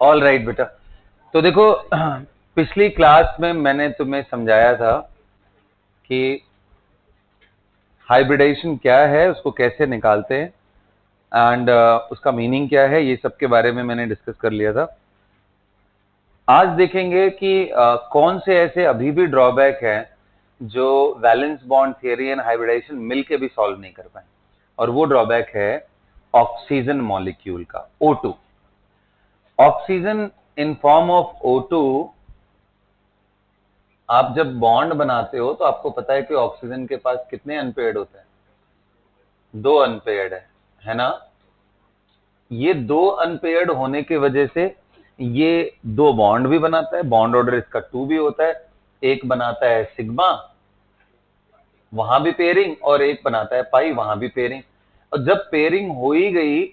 All right बेटा। तो देखो पिछली क्लास में मैंने तुम्हें समझाया था कि हाइब्रिडाइजेशन क्या है, उसको कैसे निकालते हैं एंड उसका मीनिंग क्या है, ये सब के बारे में मैंने डिस्कस कर लिया था। आज देखेंगे कि कौन से ऐसे अभी भी ड्रॉबैक हैं जो valence bond theory and hybridization मिलके भी सॉल्व नहीं कर पाए, और वो ड्रॉबैक है ऑक्सीजन मॉलिक्यूल का, O2। Oxygen in form of O2, आप जब बॉन्ड बनाते हो तो आपको पता है कि ऑक्सीजन के पास कितने अनपेयर्ड होते हैं? 2 अनपेयर्ड है ना। ये 2 अनपेयर्ड होने की वजह से ये 2 बॉन्ड भी बनाता है, बॉन्ड ऑर्डर इसका 2 भी होता है। एक बनाता है सिग्मा, वहां भी पेयरिंग, और एक बनाता है पाई, वहां भी पेयरिंग। और जब पेयरिंग हो ही गई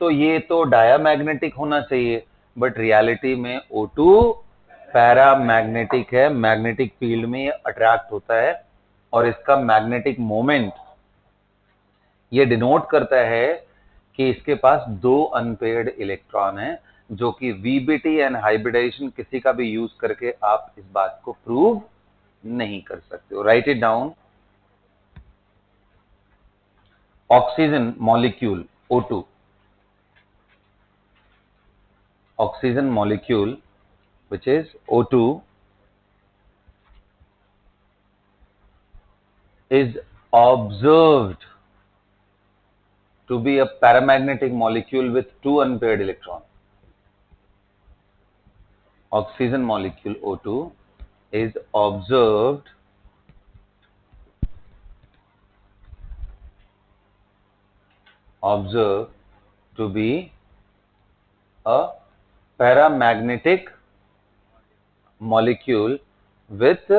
तो ये तो डायामैग्नेटिक होना चाहिए, बट रियलिटी में O2 पैरामैग्नेटिक है। मैग्नेटिक फील्ड में ये अट्रैक्ट होता है और इसका मैग्नेटिक मोमेंट ये डिनोट करता है कि इसके पास 2 अनपेयर्ड इलेक्ट्रॉन हैं, जो कि वीबीटी एंड हाइब्रिडाइजेशन किसी का भी यूज करके आप इस बात को प्रूव नहीं कर सकते हो। Right it down. Oxygen molecule O2, oxygen molecule which is O2 is observed to be a paramagnetic molecule with 2 unpaired electrons. Oxygen molecule O2 is observed to be a paramagnetic molecule with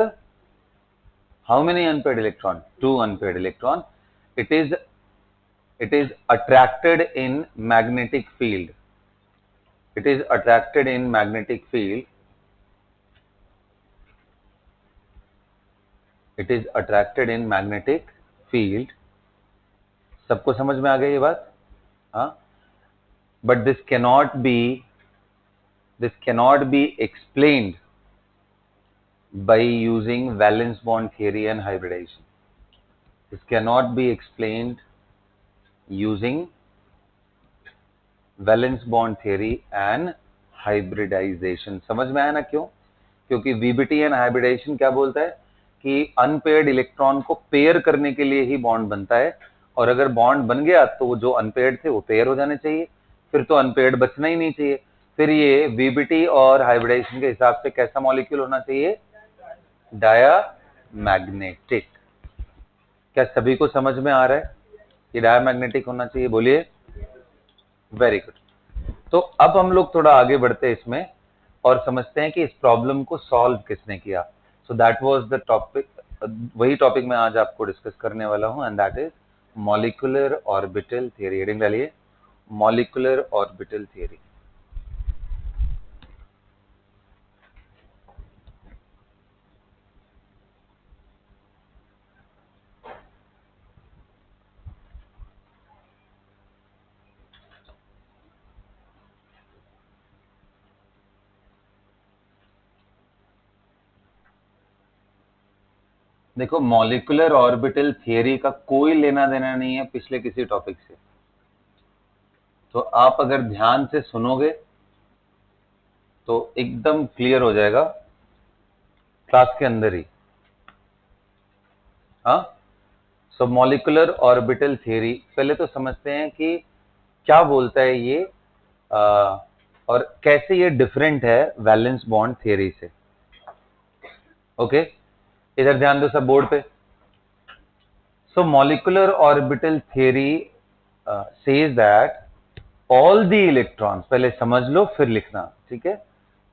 how many unpaired electron? 2 unpaired electron. It is attracted in magnetic field. It is attracted in magnetic field. It is attracted in magnetic field. सबको समझ में आ गई ये बात? हाँ। But this cannot be explained by using valence bond theory and hybridization. This cannot be explained using valence bond theory and hybridization. समझ में आया ना क्यों? क्योंकि VBT and hybridization क्या बोलता है कि अनपेयर्ड इलेक्ट्रॉन को पेयर करने के लिए ही बॉन्ड बनता है, और अगर बॉन्ड बन गया तो वो जो अनपेयर्ड थे वो पेयर हो जाने चाहिए, फिर तो अनपेयर्ड बचना ही नहीं चाहिए। फिर ये VBT और हाइब्रिडाइजेशन के हिसाब से कैसा मॉलिक्यूल होना चाहिए? डायामैग्नेटिक। क्या सभी को समझ में आ रहा है कि डायामैग्नेटिक होना चाहिए? बोलिए। Very good. तो अब हम लोग थोड़ा आगे बढ़ते हैं इसमें और समझते हैं कि इस प्रॉब्लम को सॉल्व किसने किया। So that was the topic, वही टॉपिक मैं आज आपको डिस्कस करने वाला हूं, and that is molecular orbital theory. Heading डालिए, मॉलिक्यूलर ऑर्बिटल थियरी। देखो, मॉलिक्यूलर ऑर्बिटल थियरी का कोई लेना देना नहीं है पिछले किसी टॉपिक से। तो आप अगर ध्यान से सुनोगे तो एकदम क्लियर हो जाएगा क्लास के अंदर ही। हाँ, सो मॉलिक्यूलर ऑर्बिटल थियरी पहले तो समझते हैं कि क्या बोलता है ये, और कैसे ये डिफरेंट है वैलेंस बॉन्ड थियरी से। ओके, इधर ध्यान दो सब बोर्ड पे। So molecular orbital theory says that all the electrons, पहले समझ लो फिर लिखना, ठीक है?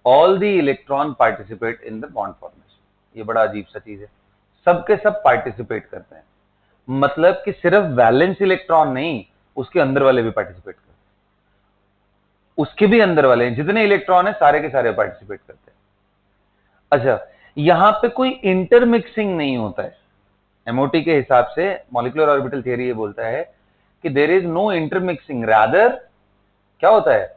All the electron participate in the bond formation. ये बड़ा अजीब सा चीज है, सबके सब पार्टिसिपेट करते हैं, मतलब कि सिर्फ वैलेंस इलेक्ट्रॉन नहीं, उसके अंदर वाले भी पार्टिसिपेट करते हैं, उसके भी अंदर वाले जितने इलेक्ट्रॉन है सारे के सारे पार्टिसिपेट करते हैं। अच्छा, यहां पे कोई इंटरमिक्सिंग नहीं होता है। एमओटी के हिसाब से मॉलिक्यूलर ऑर्बिटल थियरी ये बोलता है कि there is no intermixing, rather क्या होता है?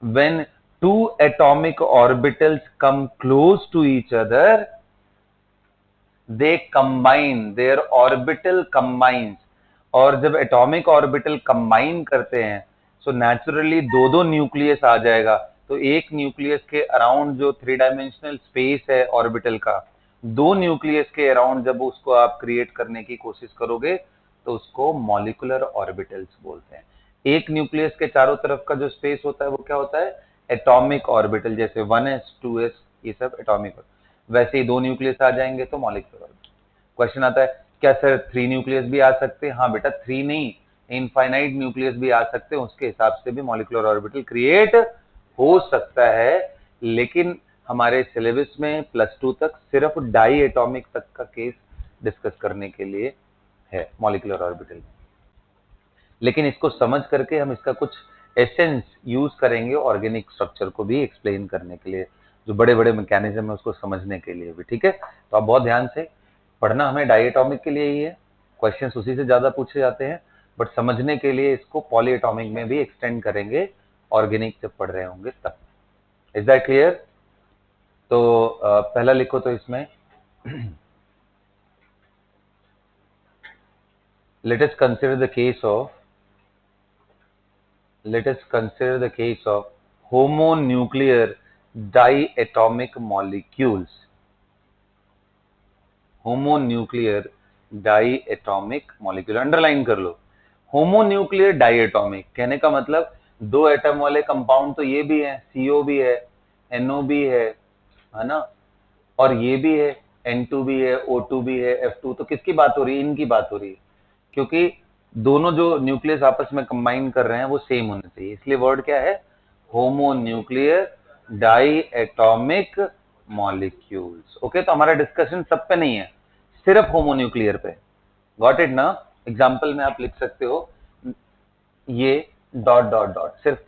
When two atomic orbitals come close to each other, they combine, their orbital combines. और जब एटॉमिक ऑर्बिटल कंबाइन करते हैं सो नेचुरली दो दो न्यूक्लियस आ जाएगा। तो एक न्यूक्लियस के अराउंड जो थ्री डायमेंशनल स्पेस है ऑर्बिटल का, दो न्यूक्लियस के अराउंड जब उसको आप क्रिएट करने की कोशिश करोगे तो उसको मॉलिक्यूलर ऑर्बिटल्स बोलते हैं। एक न्यूक्लियस के चारों तरफ का जो स्पेस होता है वो क्या होता है? Atomic orbital. जैसे 1s 2s ये सब एटॉमिक, वैसे ही दो न्यूक्लियस आ जाएंगे तो मॉलिक्यूलर ऑर्बिटल। क्वेश्चन आता है क्या सर 3 न्यूक्लियस भी आ सकते हैं? हाँ बेटा, 3 नहीं, इनफाइनाइट न्यूक्लियस भी आ सकते हैं, उसके हिसाब से भी मॉलिक्यूलर ऑर्बिटल क्रिएट हो सकता है। लेकिन हमारे सिलेबस में +2 तक सिर्फ डाई एटॉमिक तक का केस डिस्कस करने के लिए है मॉलिक्यूलर ऑर्बिटल। लेकिन इसको समझ करके हम इसका कुछ एसेंस यूज करेंगे ऑर्गेनिक स्ट्रक्चर को भी एक्सप्लेन करने के लिए, जो बड़े बड़े मैकेनिज्म है उसको समझने के लिए भी। ठीक है, तो आप बहुत ध्यान से पढ़ना, हमें डायटॉमिक के लिए ही है, क्वेश्चंस उसी से ज्यादा पूछे जाते हैं, बट समझने के लिए इसको पॉलीएटॉमिक में भी एक्सटेंड करेंगे ऑर्गेनिक जब पढ़ रहे होंगे तब। Is that clear? तो पहला लिखो तो इसमें let us consider the case of homonuclear diatomic molecules. Homonuclear diatomic molecule, underline कर लो। होमोन्यूक्लियर डाइएटॉमिक कहने का मतलब दो एटम वाले कंपाउंड तो ये भी है, CO भी है, NO भी है ना, और ये भी है, N2 भी है, O2 भी है, F2। तो किसकी बात हो रही है? इनकी बात हो रही है, क्योंकि दोनों जो न्यूक्लियस आपस में कंबाइन कर रहे हैं वो सेम होने चाहिए, इसलिए वर्ड क्या है? Homonuclear diatomic molecules. ओके, तो हमारा डिस्कशन सब पे नहीं है, सिर्फ होमोन्यूक्लियर पे। गॉट इट ना? एग्जांपल में आप लिख सकते हो ये डॉट डॉट डॉट सिर्फ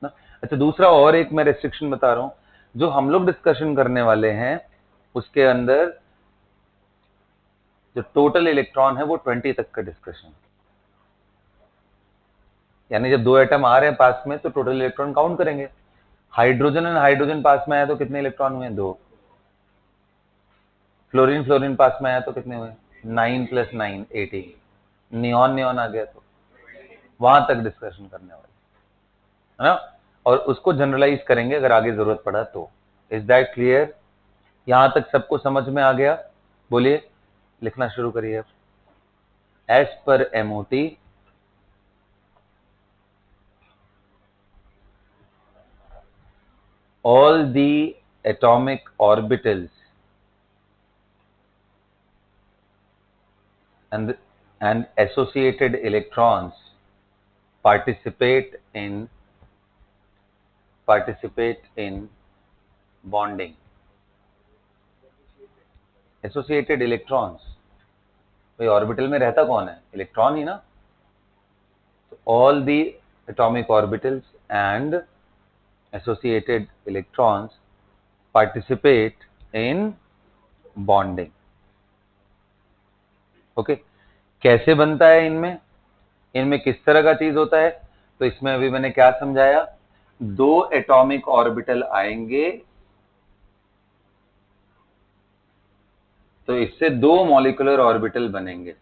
ना। अच्छा, दूसरा और एक मैं रेस्ट्रिक्शन बता रहा हूं, जो हम लोग डिस्कशन करने वाले हैं उसके अंदर जो टोटल इलेक्ट्रॉन है वो 20 तक का डिस्कशन, यानी जब दो एटम आ रहे हैं पास में तो टोटल इलेक्ट्रॉन काउंट करेंगे। हाइड्रोजन एंड हाइड्रोजन पास में आया तो कितने इलेक्ट्रॉन हुए? 2। फ्लोरीन फ्लोरीन पास में आया तो कितने हुए? 9 + 9 18। नियॉन नियॉन आ गया तो वहां तक डिस्कशन करने वाले, है ना, और उसको जनरलाइज करेंगे अगर आगे जरूरत पड़ा तो। Is that clear? यहां तक सबको समझ में आ गया? बोलिए, लिखना शुरू करिए। As per MOT all the atomic orbitals and associated electrons participate in bonding. Associated electrons, भाई ऑर्बिटल में रहता कौन है? इलेक्ट्रॉन ही ना। So all the atomic orbitals and associated electrons participate in bonding. Okay, कैसे बनता है इनमें? इनमें किस तरह का चीज होता है? तो इसमें अभी मैंने क्या समझाया, दो एटॉमिक ऑर्बिटल आएंगे तो इससे दो मॉलिक्यूलर ऑर्बिटल बनेंगे।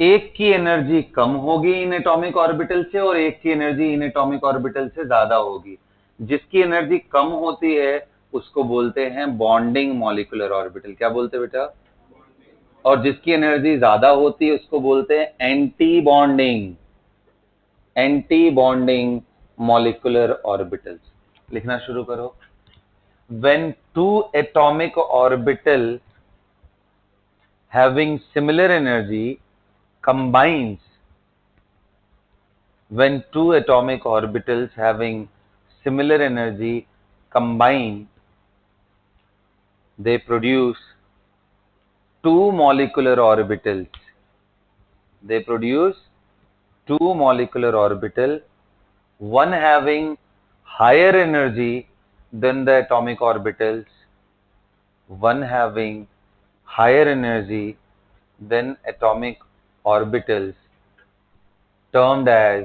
एक की एनर्जी कम होगी इन एटॉमिक ऑर्बिटल से और एक की एनर्जी इन एटॉमिक ऑर्बिटल से ज्यादा होगी। जिसकी एनर्जी कम होती है उसको बोलते हैं बॉन्डिंग मॉलिक्यूलर ऑर्बिटल। क्या बोलते हैं बेटा? और जिसकी एनर्जी ज्यादा होती है उसको बोलते हैं एंटी बॉन्डिंग मॉलिक्यूलर ऑर्बिटल्स। लिखना शुरू करो। When two atomic orbital having similar energy combines, when two atomic orbitals having similar energy combine, they produce two molecular orbitals. They produce two molecular orbital, one having higher energy than the atomic orbitals, one having higher energy than atomic orbitals termed as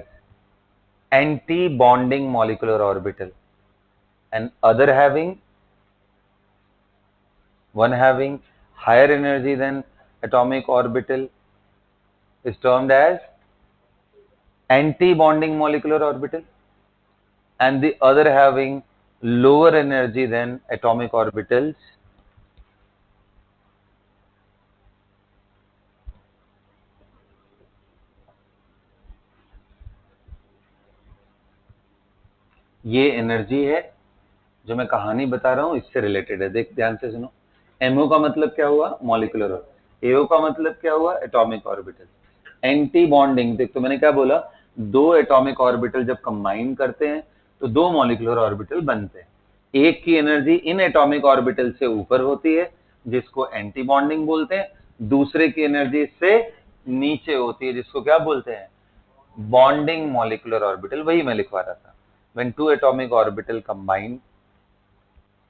anti-bonding molecular orbital, and other having one having higher energy than atomic orbital is termed as anti-bonding molecular orbital, and the other having lower energy than atomic orbitals ये energy है जो मैं कहानी बता रहा हूं, इससे related है। देख ध्यान से सुनो। एमओ का मतलब क्या हुआ? Molecular orbital. एओ का मतलब क्या हुआ? Atomic orbital. एंटी बॉन्डिंग, देख तो मैंने क्या बोला, दो एटॉमिक ऑर्बिटल जब कंबाइन करते हैं तो दो मॉलिक्यूलर ऑर्बिटल बनते हैं। एक की एनर्जी इन एटॉमिक ऑर्बिटल से ऊपर होती है जिसको एंटी बॉन्डिंग बोलते हैं, दूसरे की एनर्जी से नीचे होती है जिसको क्या बोलते हैं? Bonding molecular orbital. वही मैं लिखवा रहा था। When two atomic orbital combine,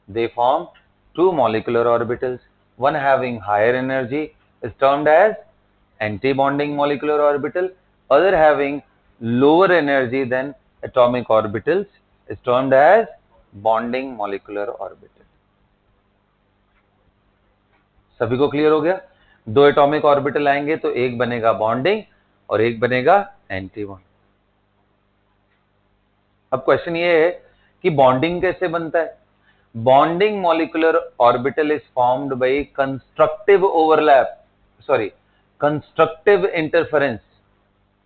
they form two molecular orbitals. One having higher energy is termed as anti-bonding molecular orbital. Other having lower energy than atomic orbitals is termed as bonding molecular orbital. सभी को clear हो गया? दो atomic orbital आएंगे तो एक बनेगा bonding और एक बनेगा एंटी बॉन्डिंग। अब क्वेश्चन ये है कि बॉन्डिंग कैसे बनता है? Bonding molecular orbital is formed by constructive overlap, sorry constructive interference,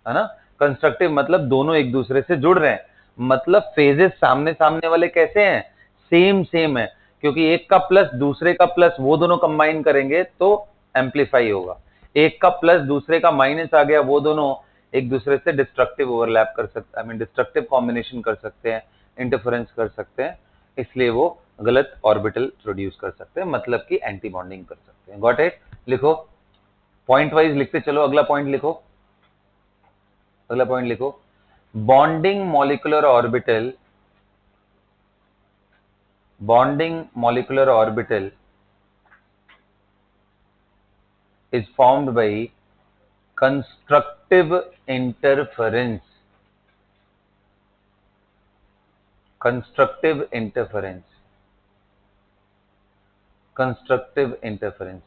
है ना। कंस्ट्रक्टिव मतलब दोनों एक दूसरे से जुड़ रहे हैं, मतलब फेजेस सामने सामने वाले कैसे हैं? सेम सेम है, क्योंकि एक का प्लस दूसरे का प्लस वो दोनों कंबाइन करेंगे तो एम्पलीफाई होगा। एक का प्लस दूसरे का माइनस आ गया, वो दोनों एक दूसरे से डिस्ट्रक्टिव ओवरलैप कर सकते, आई मीन डिस्ट्रक्टिव कॉम्बिनेशन कर सकते हैं, इंटरफेरेंस कर सकते हैं, इसलिए वो गलत ऑर्बिटल प्रोड्यूस कर सकते हैं, मतलब कि एंटी बॉन्डिंग कर सकते हैं। Got it? लिखो, पॉइंट वाइज लिखते चलो। अगला पॉइंट लिखो, अगला पॉइंट लिखो। Bonding molecular orbital, bonding molecular orbital is formed by constructive interference, constructive interference, constructive interference.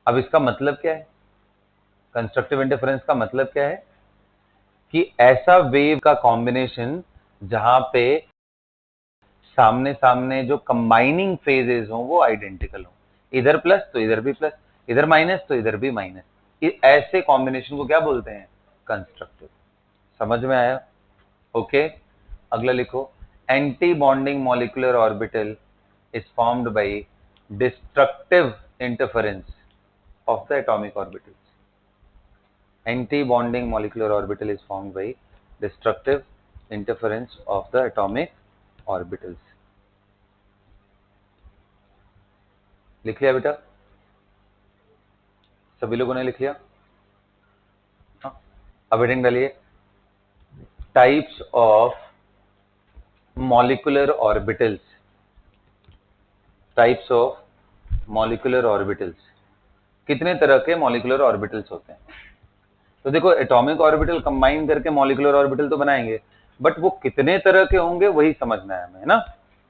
अब इसका मतलब क्या है? कंस्ट्रक्टिव इंटरफेरेंस का मतलब क्या है? कि ऐसा वेव का कॉम्बिनेशन जहां पे सामने सामने जो कंबाइनिंग फेजेस हो वो आइडेंटिकल हो, इधर प्लस तो इधर भी प्लस, इधर माइनस तो इधर भी माइनस, ऐसे कॉम्बिनेशन को क्या बोलते हैं? कंस्ट्रक्टिव। समझ में आया? ओके। अगला लिखो, anti bonding molecular orbital is formed by destructive interference of the atomic orbitals. Anti-bonding molecular orbital is formed by destructive interference of the atomic orbitals. लिख लिया बेटा? सभी लोगों ने लिख लिया? हाँ, अब हेडिंग डालिए, types of molecular orbitals, types of molecular orbitals. कितने तरह के मॉलिक्यूलर ऑर्बिटल्स होते हैं? तो देखो, एटॉमिक ऑर्बिटल कंबाइन करके मॉलिक्यूलर ऑर्बिटल तो बनाएंगे, बट वो कितने तरह के होंगे वही समझना है हमें, है ना।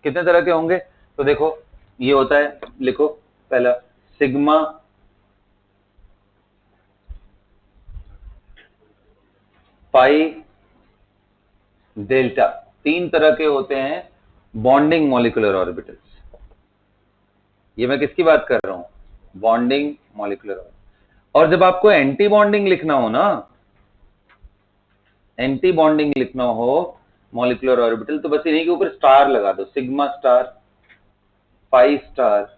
कितने तरह के होंगे? तो देखो, ये होता है, लिखो पहला सिग्मा, पाई, डेल्टा। तीन तरह के होते हैं बॉन्डिंग मॉलिक्यूलर ऑर्बिटल्स। ये मैं किसकी बात कर रहा हूं? Bonding molecular orbital. और जब आपको एंटी बॉन्डिंग लिखना हो ना, एंटी बॉन्डिंग लिखना हो मॉलिक्यूलर ऑर्बिटल, तो बस इन्हीं के ऊपर स्टार लगा दो, sigma star, pi star,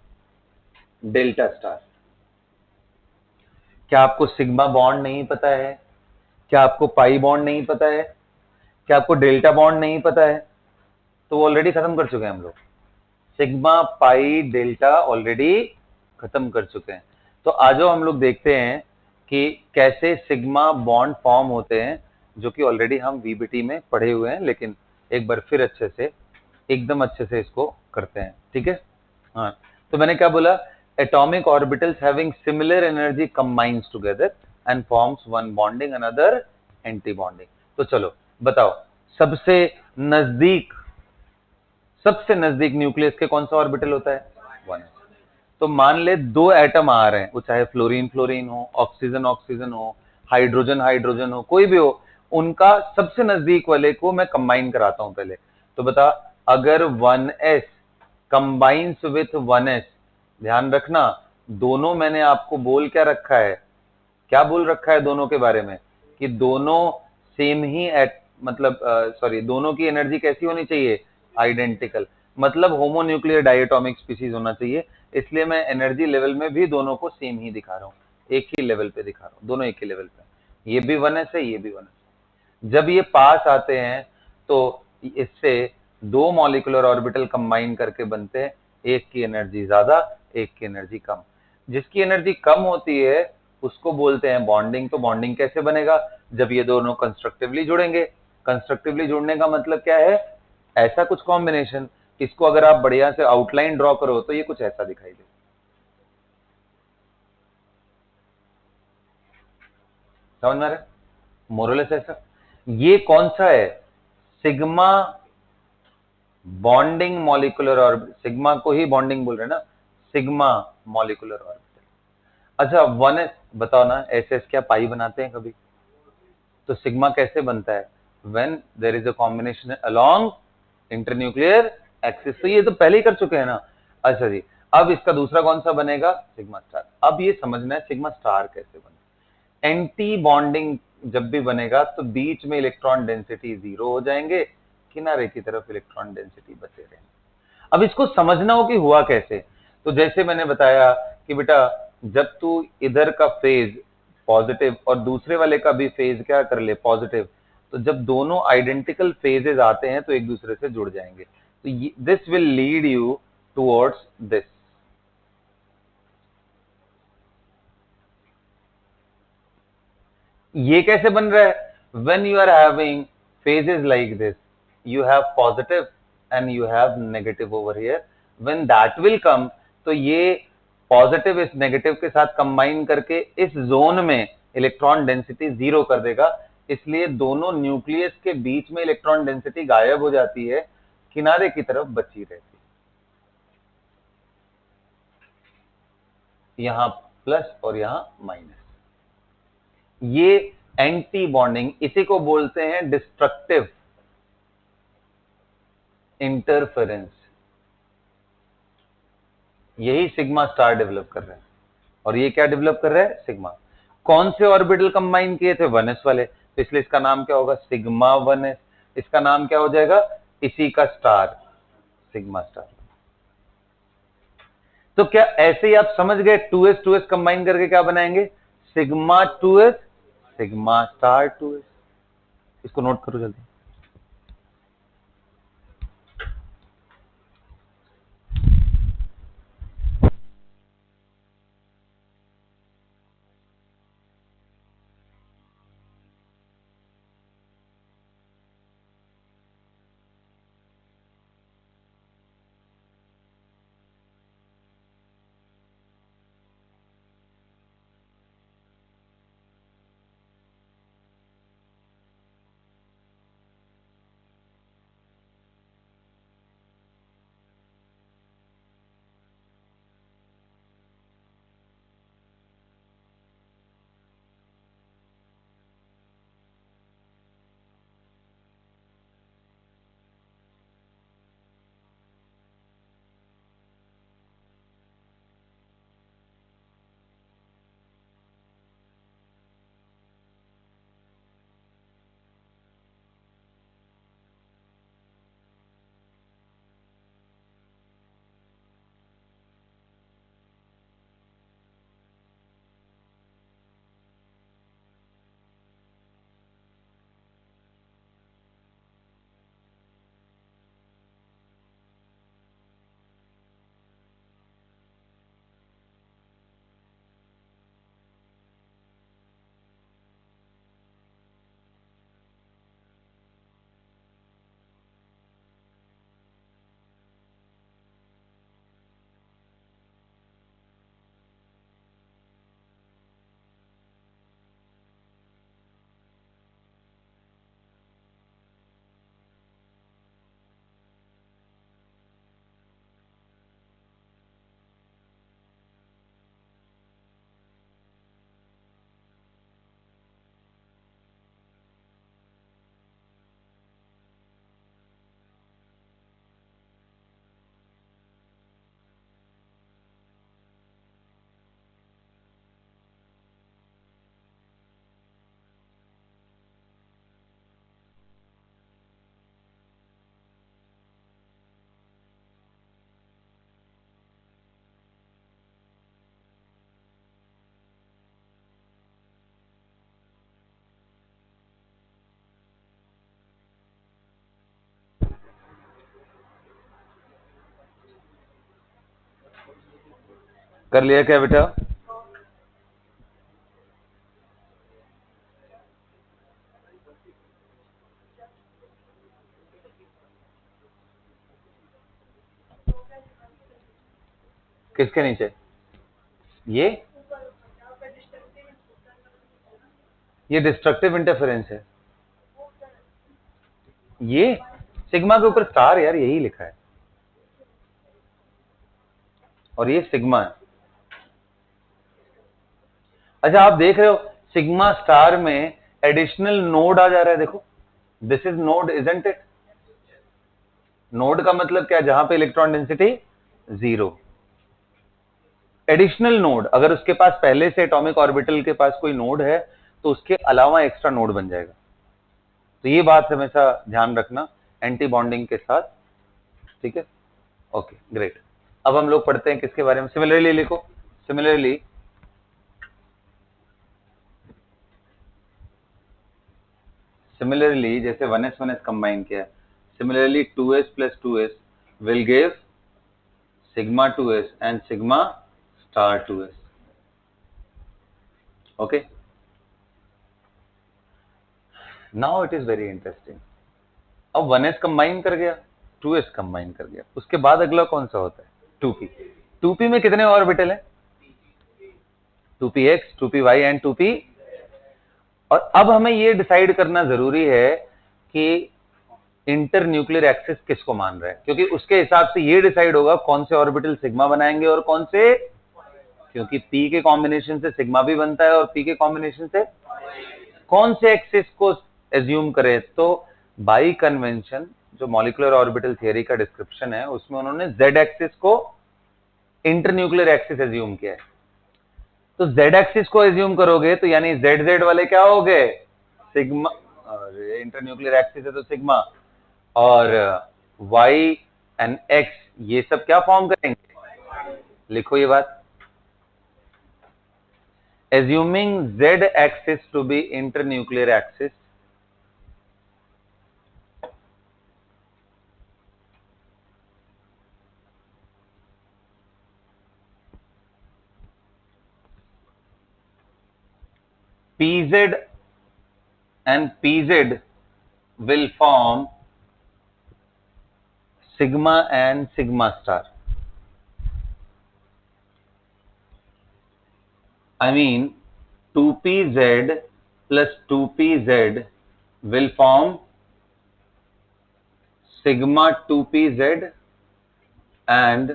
delta star. क्या आपको सिग्मा बॉन्ड नहीं पता है? क्या आपको पाई बॉन्ड नहीं पता है? क्या आपको डेल्टा बॉन्ड नहीं पता है? तो वो ऑलरेडी खत्म कर चुके हैं हम लोग। सिग्मा, पाई, डेल्टा ऑलरेडी खत्म कर चुके हैं। तो आज हम लोग देखते हैं कि कैसे सिग्मा बॉन्ड फॉर्म होते हैं, जो कि ऑलरेडी हम वीबीटी में पढ़े हुए हैं, लेकिन एक बार फिर अच्छे से, एकदम अच्छे से इसको करते हैं। ठीक है? हाँ, तो मैंने क्या बोला? atomic orbitals having similar energy combines together and forms one bonding another anti bonding। तो चलो बताओ, सबसे नजदीक सबसे नजदीक न्यूक्लियस के कौन सा ऑर्बिटल होता है? 1s। तो मान ले दो एटम आ रहे हैं, वो चाहे फ्लोरीन फ्लोरीन हो, ऑक्सीजन ऑक्सीजन हो, हाइड्रोजन हाइड्रोजन हो, कोई भी हो, उनका सबसे नजदीक वाले को मैं कंबाइन कराता हूं पहले। तो बता, अगर 1s कंबाइंस विथ 1s, ध्यान रखना दोनों मैंने आपको बोल क्या रखा है, क्या बोल रखा है दोनों के बारे में, कि दोनों सेम ही मतलब सॉरी, दोनों की एनर्जी कैसी होनी चाहिए? आइडेंटिकल, मतलब होमोन्यूक्लियर डायटोमिक स्पीसीज होना चाहिए। इसलिए मैं एनर्जी लेवल में भी दोनों को सेम ही दिखा रहा हूँ, एक ही लेवल पे दिखा रहा हूँ, दोनों एक ही लेवल पे। ये भी 1s है, ये भी 1s है। जब ये पास आते हैं तो इससे दो मॉलिक्यूलर ऑर्बिटल कंबाइन करके बनते हैं, एक की एनर्जी ज्यादा, एक की एनर्जी कम। जिसकी एनर्जी कम होती है उसको बोलते हैं बॉन्डिंग। तो बॉन्डिंग कैसे बनेगा? जब ये दोनों कंस्ट्रक्टिवली जुड़ेंगे। कंस्ट्रक्टिवली जुड़ने का मतलब क्या है? ऐसा कुछ कॉम्बिनेशन, इसको अगर आप बढ़िया से आउटलाइन ड्रॉ करो तो ये कुछ ऐसा दिखाई दे। समझ में आ रहा है? मोरलेस ऐसा। ये कौन सा है? Sigma bonding molecular orbital, sigma को ही बॉन्डिंग बोल रहे हैं ना, सिग्मा मॉलिक्यूलर ऑर्बिटल। अच्छा 1s बताओ ना, एस एस क्या पाई बनाते हैं कभी? तो सिग्मा कैसे बनता है? When there is a combination along internuclear axis. तो ये तो पहले ही कर चुके हैं ना। अच्छा जी, अब इसका दूसरा कौन सा बनेगा? Sigma star. अब ये समझना है सिग्मा स्टार कैसे बने। एंटी बॉन्डिंग जब भी बनेगा तो बीच में इलेक्ट्रॉन डेंसिटी जीरो हो जाएंगे, किनारे की तरफ इलेक्ट्रॉन डेंसिटी बचे रहेंगे। अब इसको समझना हो कि हुआ कैसे। तो जैसे मैंने बताया कि बेटा, जब तू इधर का फेज पॉजिटिव और दूसरे वाले का भी फेज क्या कर ले, पॉजिटिव, तो जब दोनों आइडेंटिकल फेजेस आते हैं तो एक दूसरे से जुड़ जाएंगे। तो this will lead you towards this. ये कैसे बन रहा है? When you are having phases like this, you have positive and you have negative over here। when that will come, तो ये पॉजिटिव इस नेगेटिव के साथ कंबाइन करके इस जोन में इलेक्ट्रॉन डेंसिटी जीरो कर देगा। इसलिए दोनों न्यूक्लियस के बीच में इलेक्ट्रॉन डेंसिटी गायब हो जाती है, किनारे की तरफ बची रहती है, यहां प्लस और यहां माइनस। ये एंटी बॉन्डिंग, इसी को बोलते हैं डिस्ट्रक्टिव इंटरफेरेंस। यही सिग्मा स्टार डेवलप कर रहे हैं। और ये क्या डेवलप कर रहा है? सिग्मा। कौन से ऑर्बिटल कंबाइन किए थे? 1s वाले, तो इसलिए इसका नाम क्या होगा? Sigma 1s। इसका नाम क्या हो जाएगा? इसी का स्टार, सिग्मा स्टार। तो क्या ऐसे ही आप समझ गए? 2s 2s कंबाइन करके क्या बनाएंगे? Sigma 2s, sigma star 2s। इसको नोट करो जल्दी। कर लिया क्या बेटा? किसके नीचे? ये डिस्ट्रक्टिव इंटरफेरेंस है। ये सिग्मा के ऊपर स्टार यार, यही लिखा है, और ये सिग्मा है। अच्छा, आप देख रहे हो सिग्मा स्टार में एडिशनल नोड आ जा रहा है, देखो, this is node, isn't it? Node का मतलब क्या? जहां पे इलेक्ट्रॉन डेंसिटी 0। एडिशनल नोड, अगर उसके पास पहले से एटॉमिक ऑर्बिटल के पास कोई नोड है तो उसके अलावा एक्स्ट्रा नोड बन जाएगा। तो ये बात हमेशा ध्यान रखना एंटी बॉन्डिंग के साथ, ठीक है? Okay, great. अब हम लोग पढ़ते हैं किसके बारे में? सिमिलरली लिखो। सिमिलरली जैसे 1s 1s कंबाइन किया, similarly 2s plus 2s will give sigma 2s and sigma star 2s. Okay, now it is very interesting. अब 1s कंबाइन कर गया, 2s कंबाइन कर गया, उसके बाद अगला कौन सा होता है? 2p। 2p में कितने ऑर्बिटल हैं? 2px, 2py and 2p। और अब हमें ये डिसाइड करना जरूरी है कि इंटर न्यूक्लियर एक्सिस किसको मान रहा है, क्योंकि उसके हिसाब से ये डिसाइड होगा कौन से ऑर्बिटल सिग्मा बनाएंगे और कौन से, क्योंकि p के कॉम्बिनेशन से सिग्मा भी बनता है और p के कॉम्बिनेशन से कौन से एक्सिस को एज्यूम करें। तो बाई कन्वेंशन जो मॉलिक्यूलर ऑर्बिटल थियरी का डिस्क्रिप्शन है उसमें उन्होंने z एक्सिस को इंटरन्यूक्लियर एक्सिस एज्यूम किया है। तो z एक्सिस को एज्यूम करोगे तो यानी z वाले क्या हो गए? सिग्मा। और इंटरन्यूक्लियर एक्सिस है तो सिग्मा, और y एंड x ये सब क्या फॉर्म करेंगे? लिखो ये बात। Assuming z axis to be internuclear axis, pz and pz will form sigma and sigma star. I mean 2pz plus 2pz will form sigma 2pz and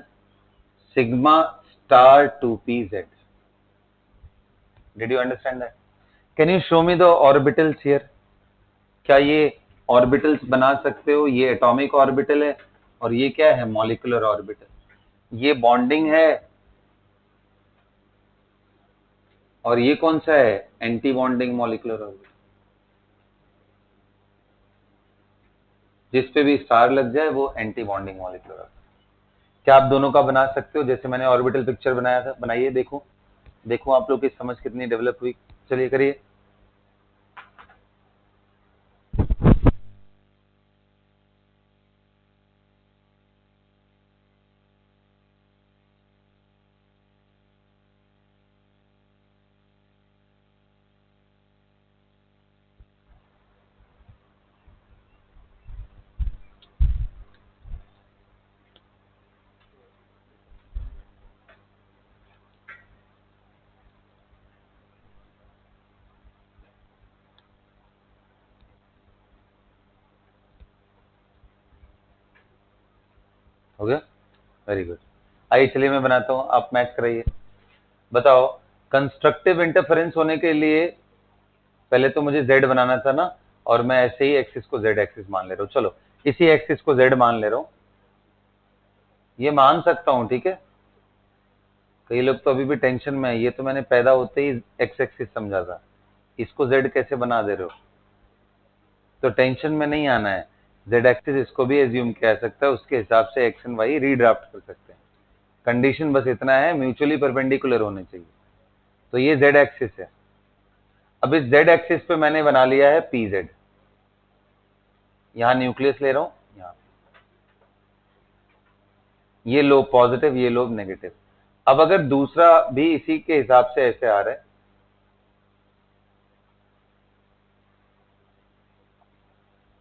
sigma star 2pz. Did you understand that? Can you show me the orbitals here? क्या ये orbitals बना सकते हो? ये atomic orbital है और ये क्या है? Molecular orbital. ये बॉन्डिंग है और ये कौन सा है? Anti bonding molecular orbital. जिस पे भी स्टार लग जाए वो एंटी बॉन्डिंग मॉलिक्यूलर ऑर्बिटल। क्या आप दोनों का बना सकते हो? जैसे मैंने ऑर्बिटल पिक्चर बनाया था, बनाइए, देखो देखो आप लोग की समझ कितनी डेवलप हुई। चलिए करिए। हो गया? Very good. आइए चलिए मैं बनाता हूं, आप मैच कराइए। बताओ, कंस्ट्रक्टिव इंटरफेरेंस होने के लिए पहले तो मुझे z बनाना था ना, और मैं ऐसे ही एक्सिस को z एक्सिस मान ले रहा हूं। चलो इसी एक्सिस को z मान ले रहा हूं, ये मान सकता हूं, ठीक है? कई लोग तो अभी भी टेंशन में है, ये तो मैंने पैदा होते ही एक्स एक्सिस समझा था, इसको z कैसे बना दे रहे हो? तो टेंशन में नहीं आना है, z एक्सिस इसको भी एज्यूम किया जा सकता है, उसके हिसाब से एक्स एंड वाई रीड्राफ्ट कर सकते हैं। कंडीशन बस इतना है, म्यूचुअली परपेंडिकुलर होने चाहिए। तो ये z एक्सिस है। अब इस z एक्सिस पे मैंने बना लिया है pz, यहां न्यूक्लियस ले रहा हूं, यहां ये लोब पॉजिटिव, ये लोब नेगेटिव। अब अगर दूसरा भी इसी के हिसाब से ऐसे आ रहा है,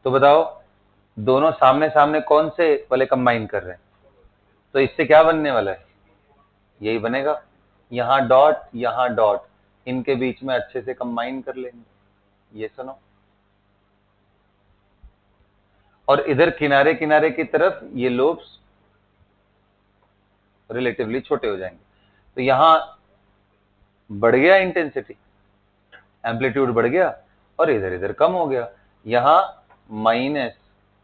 तो बताओ दोनों सामने सामने कौन से वाले कंबाइन कर रहे हैं? तो इससे क्या बनने वाला है? यही बनेगा। यहां डॉट, इनके बीच में अच्छे से कंबाइन कर लेंगे। ये सुनो, और इधर किनारे किनारे की तरफ ये लोब्स रिलेटिवली छोटे हो जाएंगे। तो यहां बढ़ गया इंटेंसिटी, एम्पलीट्यूड बढ़ गया, और इधर इधर कम हो गया। यहां माइनस,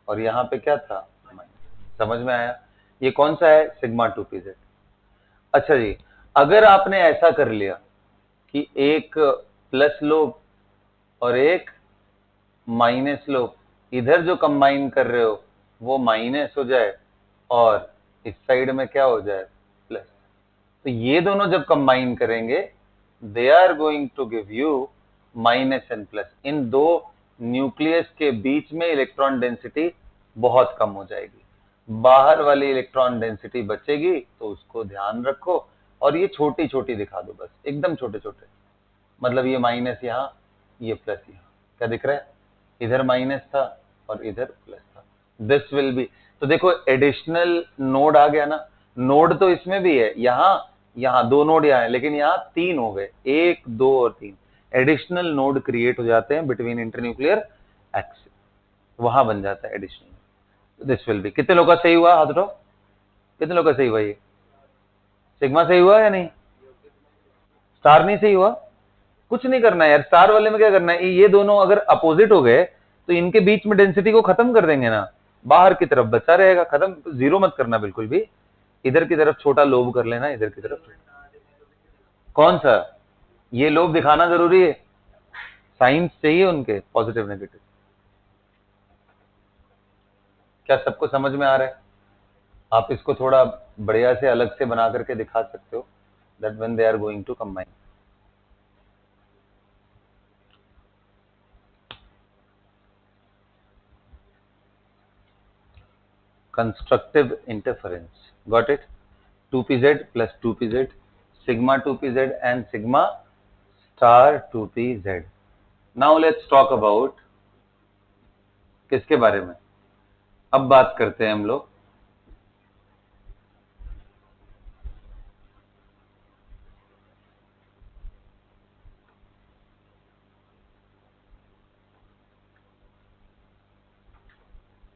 और यहां पे क्या था? माइनस। समझ में आया? ये कौन सा है? Sigma 2pz। अच्छा जी, अगर आपने ऐसा कर लिया कि एक प्लस लोब और एक माइनस लोब, इधर जो कंबाइन कर रहे हो वो माइनस हो जाए और इस साइड में क्या हो जाए? प्लस। तो ये दोनों जब कंबाइन करेंगे, they are going to give you minus and plus. इन दो न्यूक्लियस के बीच में इलेक्ट्रॉन डेंसिटी बहुत कम हो जाएगी, बाहर वाली इलेक्ट्रॉन डेंसिटी बचेगी। तो उसको ध्यान रखो, और ये छोटी छोटी दिखा दो, बस एकदम छोटे छोटे। मतलब ये माइनस यहाँ, ये प्लस यहाँ, क्या दिख रहा है? इधर माइनस था और इधर प्लस था। दिस विल बी, तो देखो एडिशनल नोड आ गया ना। नोड तो इसमें भी है, यहाँ यहाँ दो नोड यहाँ है, लेकिन यहाँ तीन हो गए, एक दो और तीन। एडिशनल नोड क्रिएट हो जाते हैं बिटवीन इंटरन्यूक्लियर एक्सिस, वहां बन जाता है एडिशनल। दिस विल बी, कितने लोग का सही हुआ? हाथ उठाओ, कितने लोग का सही हुआ? ये सिग्मा सही हुआ या नहीं? स्टार नहीं सही हुआ? कुछ नहीं करना है यार, स्टार वाले में क्या करना है, ये दोनों अगर अपोजिट हो गए तो इनके बीच में डेंसिटी को खत्म कर देंगे ना, बाहर की तरफ बचा रहेगा, खत्म, जीरो मत करना बिल्कुल भी। इधर की तरफ छोटा लोब कर लेना, इधर की तरफ। कौन सा? ये लोब दिखाना जरूरी है, साइंस चाहिए उनके, पॉजिटिव नेगेटिव। क्या सबको समझ में आ रहा है? आप इसको थोड़ा बढ़िया से अलग से बना करके दिखा सकते हो, that when they are going to combine. Constructive interference, got it? 2pz plus 2pz, sigma 2pz and sigma star 2pz. Now let's talk about किसके बारे में? अब बात करते हैं हम लोग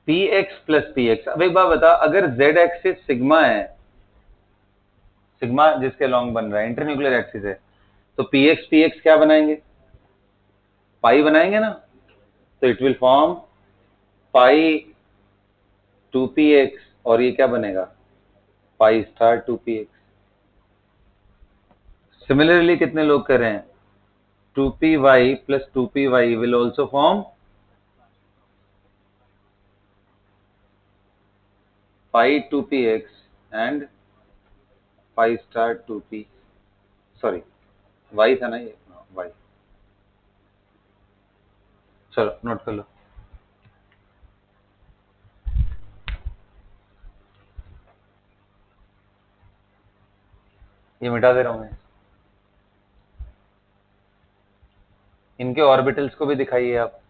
px प्लस px। अब एक बात बता, अगर z एक्सिस सिग्मा है, सिग्मा जिसके लॉन्ग बन रहा है इंटरन्यूक्लियर एक्सिस है, तो px px क्या बनाएंगे? पाई बनाएंगे ना। तो it will form pi 2px, और ये क्या बनेगा? Pi star 2px। सिमिलरली कितने लोग कर रहे हैं? 2py plus 2py will also form pi 2px and pi star 2p, sorry y था ना ये, y। चलो नोट कर लो, ये मिटा दे रहा हूं मैं। इनके ऑर्बिटल्स को भी दिखाइए आप।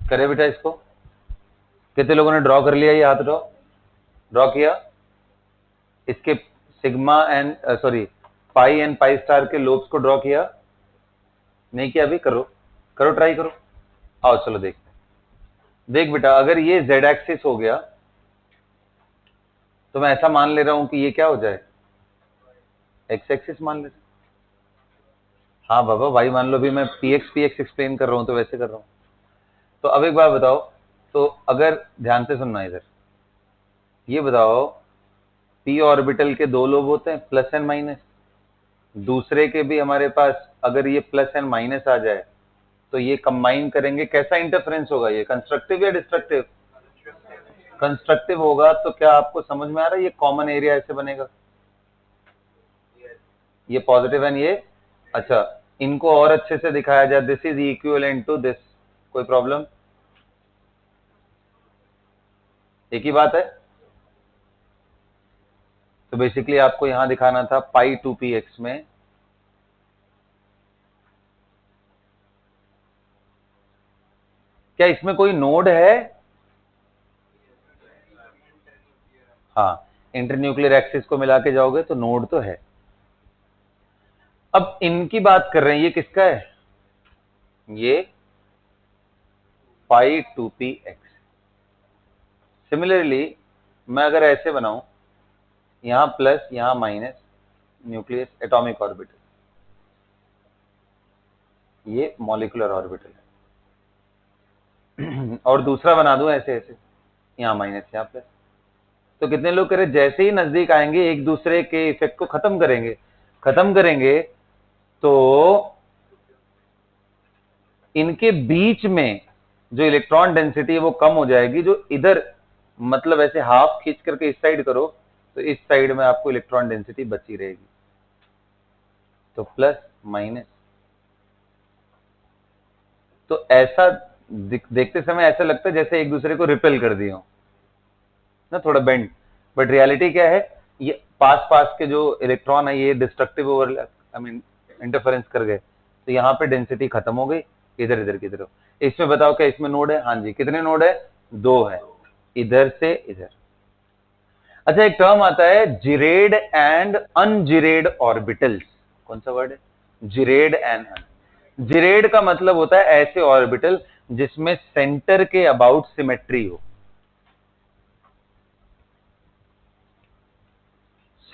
करे बेटा इसको, कितने लोगों ने ड्रॉ कर लिया? ये हाथ ड्रॉ ड्रॉ किया। इसके sigma and sorry pi and pi star के लोब्स को ड्रॉ किया? नहीं किया? अभी करो, करो, ट्राई करो। आओ चलो देखते हैं। देख बेटा, अगर ये जेड एक्सिस हो गया तो मैं ऐसा मान ले रहा हूं कि ये क्या हो जाए, एक्स एक्सिस मान ले। हाँ बाबा, वाई मान लो। भी मैं पीएक्स पीएक्स एक्सप्लेन कर रहा हूं तो वैसे कर रहा हूं। तो अब एक बात बताओ, तो अगर ध्यान से सुनना इधर, ये बताओ पी ऑर्बिटल के दो लोब होते हैं, प्लस एंड माइनस। दूसरे के भी हमारे पास अगर ये प्लस एंड माइनस आ जाए तो ये कंबाइन करेंगे, कैसा इंटरफेरेंस होगा? ये कंस्ट्रक्टिव या डिस्ट्रक्टिव? कंस्ट्रक्टिव होगा। तो क्या आपको समझ में आ रहा है ये कॉमन एरिया ऐसे बनेगा, ये पॉजिटिव एंड ये, अच्छा इनको और अच्छे से दिखाया जाए, this is equivalent to this, कोई प्रॉब्लम? एक ही बात है। तो बेसिकली आपको यहां दिखाना था पाई 2px में क्या इसमें कोई नोड है? हाँ, इंटरन्यूक्लियर एक्सिस को मिला के जाओगे तो नोड तो है। अब इनकी बात कर रहे हैं, ये किसका है? ये पाई 2px। सिमिलरली मैं अगर ऐसे बनाऊं, यहां प्लस यहां माइनस, न्यूक्लियस एटॉमिक ऑर्बिटल, ये मॉलिक्यूलर ऑर्बिटल है। और दूसरा बना दूं ऐसे ऐसे, यहां माइनस यहां प्लस। तो कितने लोग कह रहे जैसे ही नजदीक आएंगे एक दूसरे के इफेक्ट को खत्म करेंगे, खत्म करेंगे तो इनके बीच में जो इलेक्ट्रॉन डेंसिटी है वो कम हो जाएगी। जो इधर मतलब ऐसे हाफ खींच करके इस साइड करो तो इस साइड में आपको इलेक्ट्रॉन डेंसिटी बची रहेगी। तो प्लस माइनस, तो ऐसा देखते समय ऐसा लगता है जैसे एक दूसरे को रिपेल कर दिए हो ना, थोड़ा बेंड। बट रियलिटी क्या है, ये पास पास के जो इलेक्ट्रॉन है ये destructive overlap, I mean interference कर गए, तो यहाँ पे डेंसिटी खत्म हो गई। इधर इधर की तरफ। इसमें बताओ क्या इसमें नोड है? हाँ जी, कितने नोड है? दो है, इधर से इधर। अच्छा, एक टर्म आता है जिरेड एंड अनजिरेड ऑर्बिटल्स। कौन सा वर्ड है? जिरेड एंड अन। जिरेड का मतलब होता है ऐसे ऑर्बिटल जिसमें सेंटर के अबाउट सिमेट्री हो।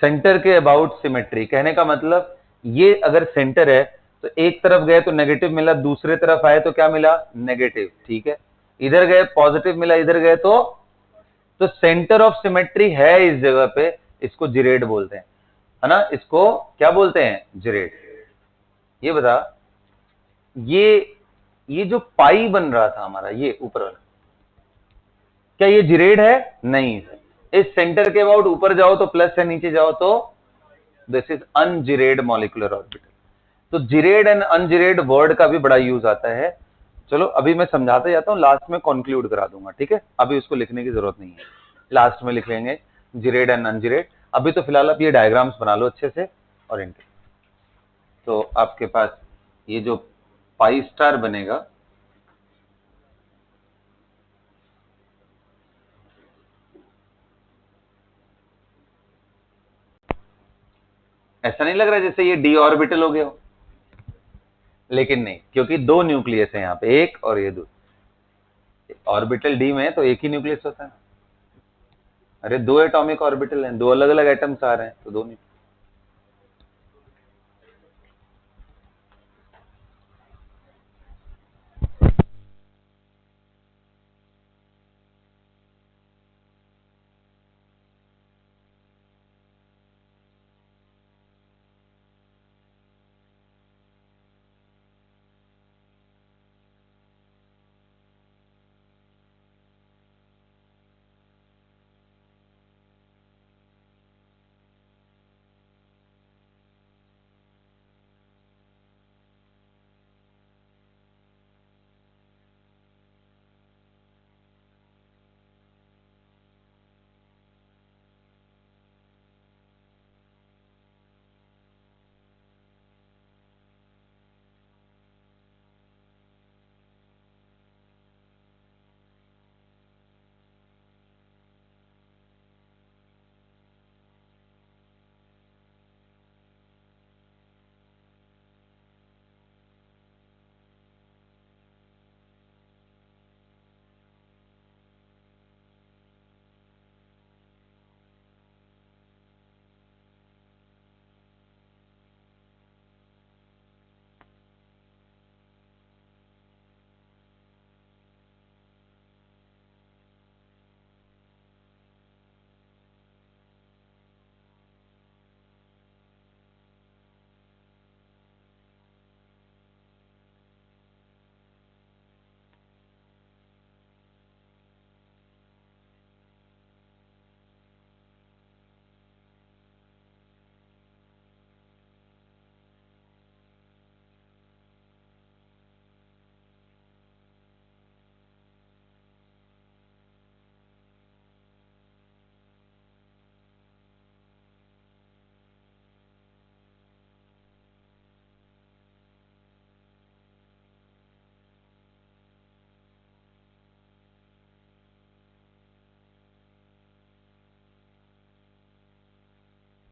सेंटर के अबाउट सिमेट्री कहने का मतलब, ये अगर सेंटर है तो एक तरफ गए तो नेगेटिव मिला, दूसरे तरफ आए तो क्या मिला? नेगेटिव, ठीक है। इधर गए पॉजिटिव मिला, इधर गए तो सेंटर ऑफ सिमेट्री है इस जगह पे, इसको जिरेड बोलते हैं, है ना। इसको क्या बोलते हैं? जिरेड। ये बता, ये जो पाई बन रहा था हमारा, ये ऊपर वाला, क्या ये जिरेड है? नहीं। इस सेंटर के अबाउट ऊपर जाओ तो प्लस है, नीचे जाओ तो दिस इज अनजिरेड मॉलिक्यूलर ऑर्बिटल। तो जिरेड एंड अनजिरेड वर्ड का भी बड़ा यूज आता है। चलो अभी मैं समझाते जाता हूं, लास्ट में कंक्लूड करा दूंगा, ठीक है। अभी उसको लिखने की जरूरत नहीं है, लास्ट में लिख लेंगे जिरेड एंड अनजिरेड। अभी तो फिलहाल आप ये डायग्राम्स बना लो अच्छे से और इनके, तो आपके पास ये जो पाई स्टार बनेगा, ऐसा नहीं लग रहा जैसे ये डी ऑर्बिटल हो गया हो? लेकिन नहीं, क्योंकि दो न्यूक्लियस है यहाँ पे, एक और ये दो। ऑर्बिटल डी में तो एक ही न्यूक्लियस होता है। अरे दो एटॉमिक ऑर्बिटल हैं, दो अलग अलग एटम्स आ रहे हैं तो दो न्यूक्लियस।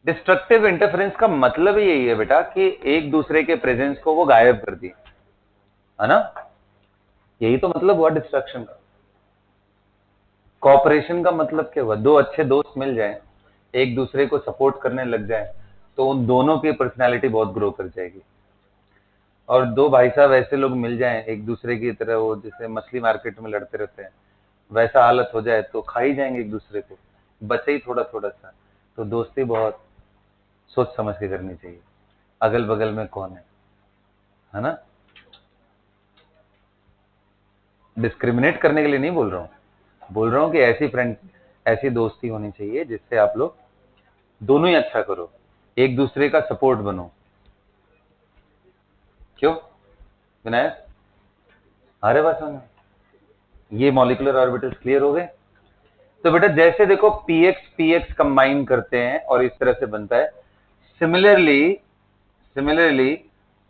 डिस्ट्रक्टिव इंटरफेरेंस का मतलब ही यही है बेटा कि एक दूसरे के प्रेजेंस को वो गायब कर दिए, है ना? यही तो मतलब हुआ डिस्ट्रक्शन का। कॉपरेशन का मतलब क्या हुआ? दो अच्छे दोस्त मिल जाएं, एक दूसरे को सपोर्ट करने लग जाएं, तो उन दोनों की पर्सनालिटी बहुत ग्रो कर जाएगी। और दो भाई साहब ऐसे लोग मिल जाएं एक दूसरे की तरह, वो जैसे मछली मार्केट में लड़ते रहते हैं, वैसा हालत हो जाए तो खा ही जाएंगे एक दूसरे को, बचे ही थोड़ा थोड़ा सा। तो दोस्ती बहुत सोच समझ के करनी चाहिए, अगल बगल में कौन है ना? डिस्क्रिमिनेट करने के लिए नहीं बोल रहा हूँ, बोल रहा हूँ कि ऐसी फ्रेंड, ऐसी दोस्ती होनी चाहिए जिससे आप लोग दोनों ही अच्छा करो, एक दूसरे का सपोर्ट बनो। क्यों विनायक, अरे बात सुन, ये मॉलिक्यूलर ऑर्बिटल्स क्लियर हो गए? तो बेटा जैसे देखो पीएक्स पीएक्स कंबाइन करते हैं और इस तरह से बनता है, सिमिलरली सिमिलरली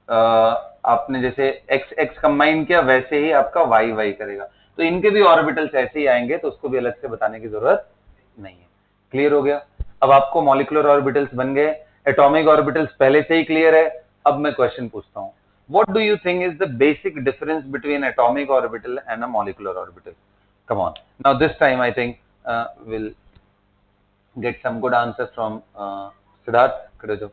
आपने जैसे एक्स एक्स कंबाइन किया वैसे ही आपका वाई वाई करेगा, तो इनके भी ऑर्बिटल्स ऐसे ही आएंगे, तो उसको भी अलग से बताने की जरूरत नहीं है। क्लियर हो गया? अब आपको मॉलिक्यूलर ऑर्बिटल्स बन गए, एटॉमिक ऑर्बिटल्स पहले से ही क्लियर है। अब मैं क्वेश्चन पूछता हूं, what do you think is the basic difference between atomic orbital and a molecular orbital? Come on, now this time I think we'll get some good answers from Siddharth Kadojo.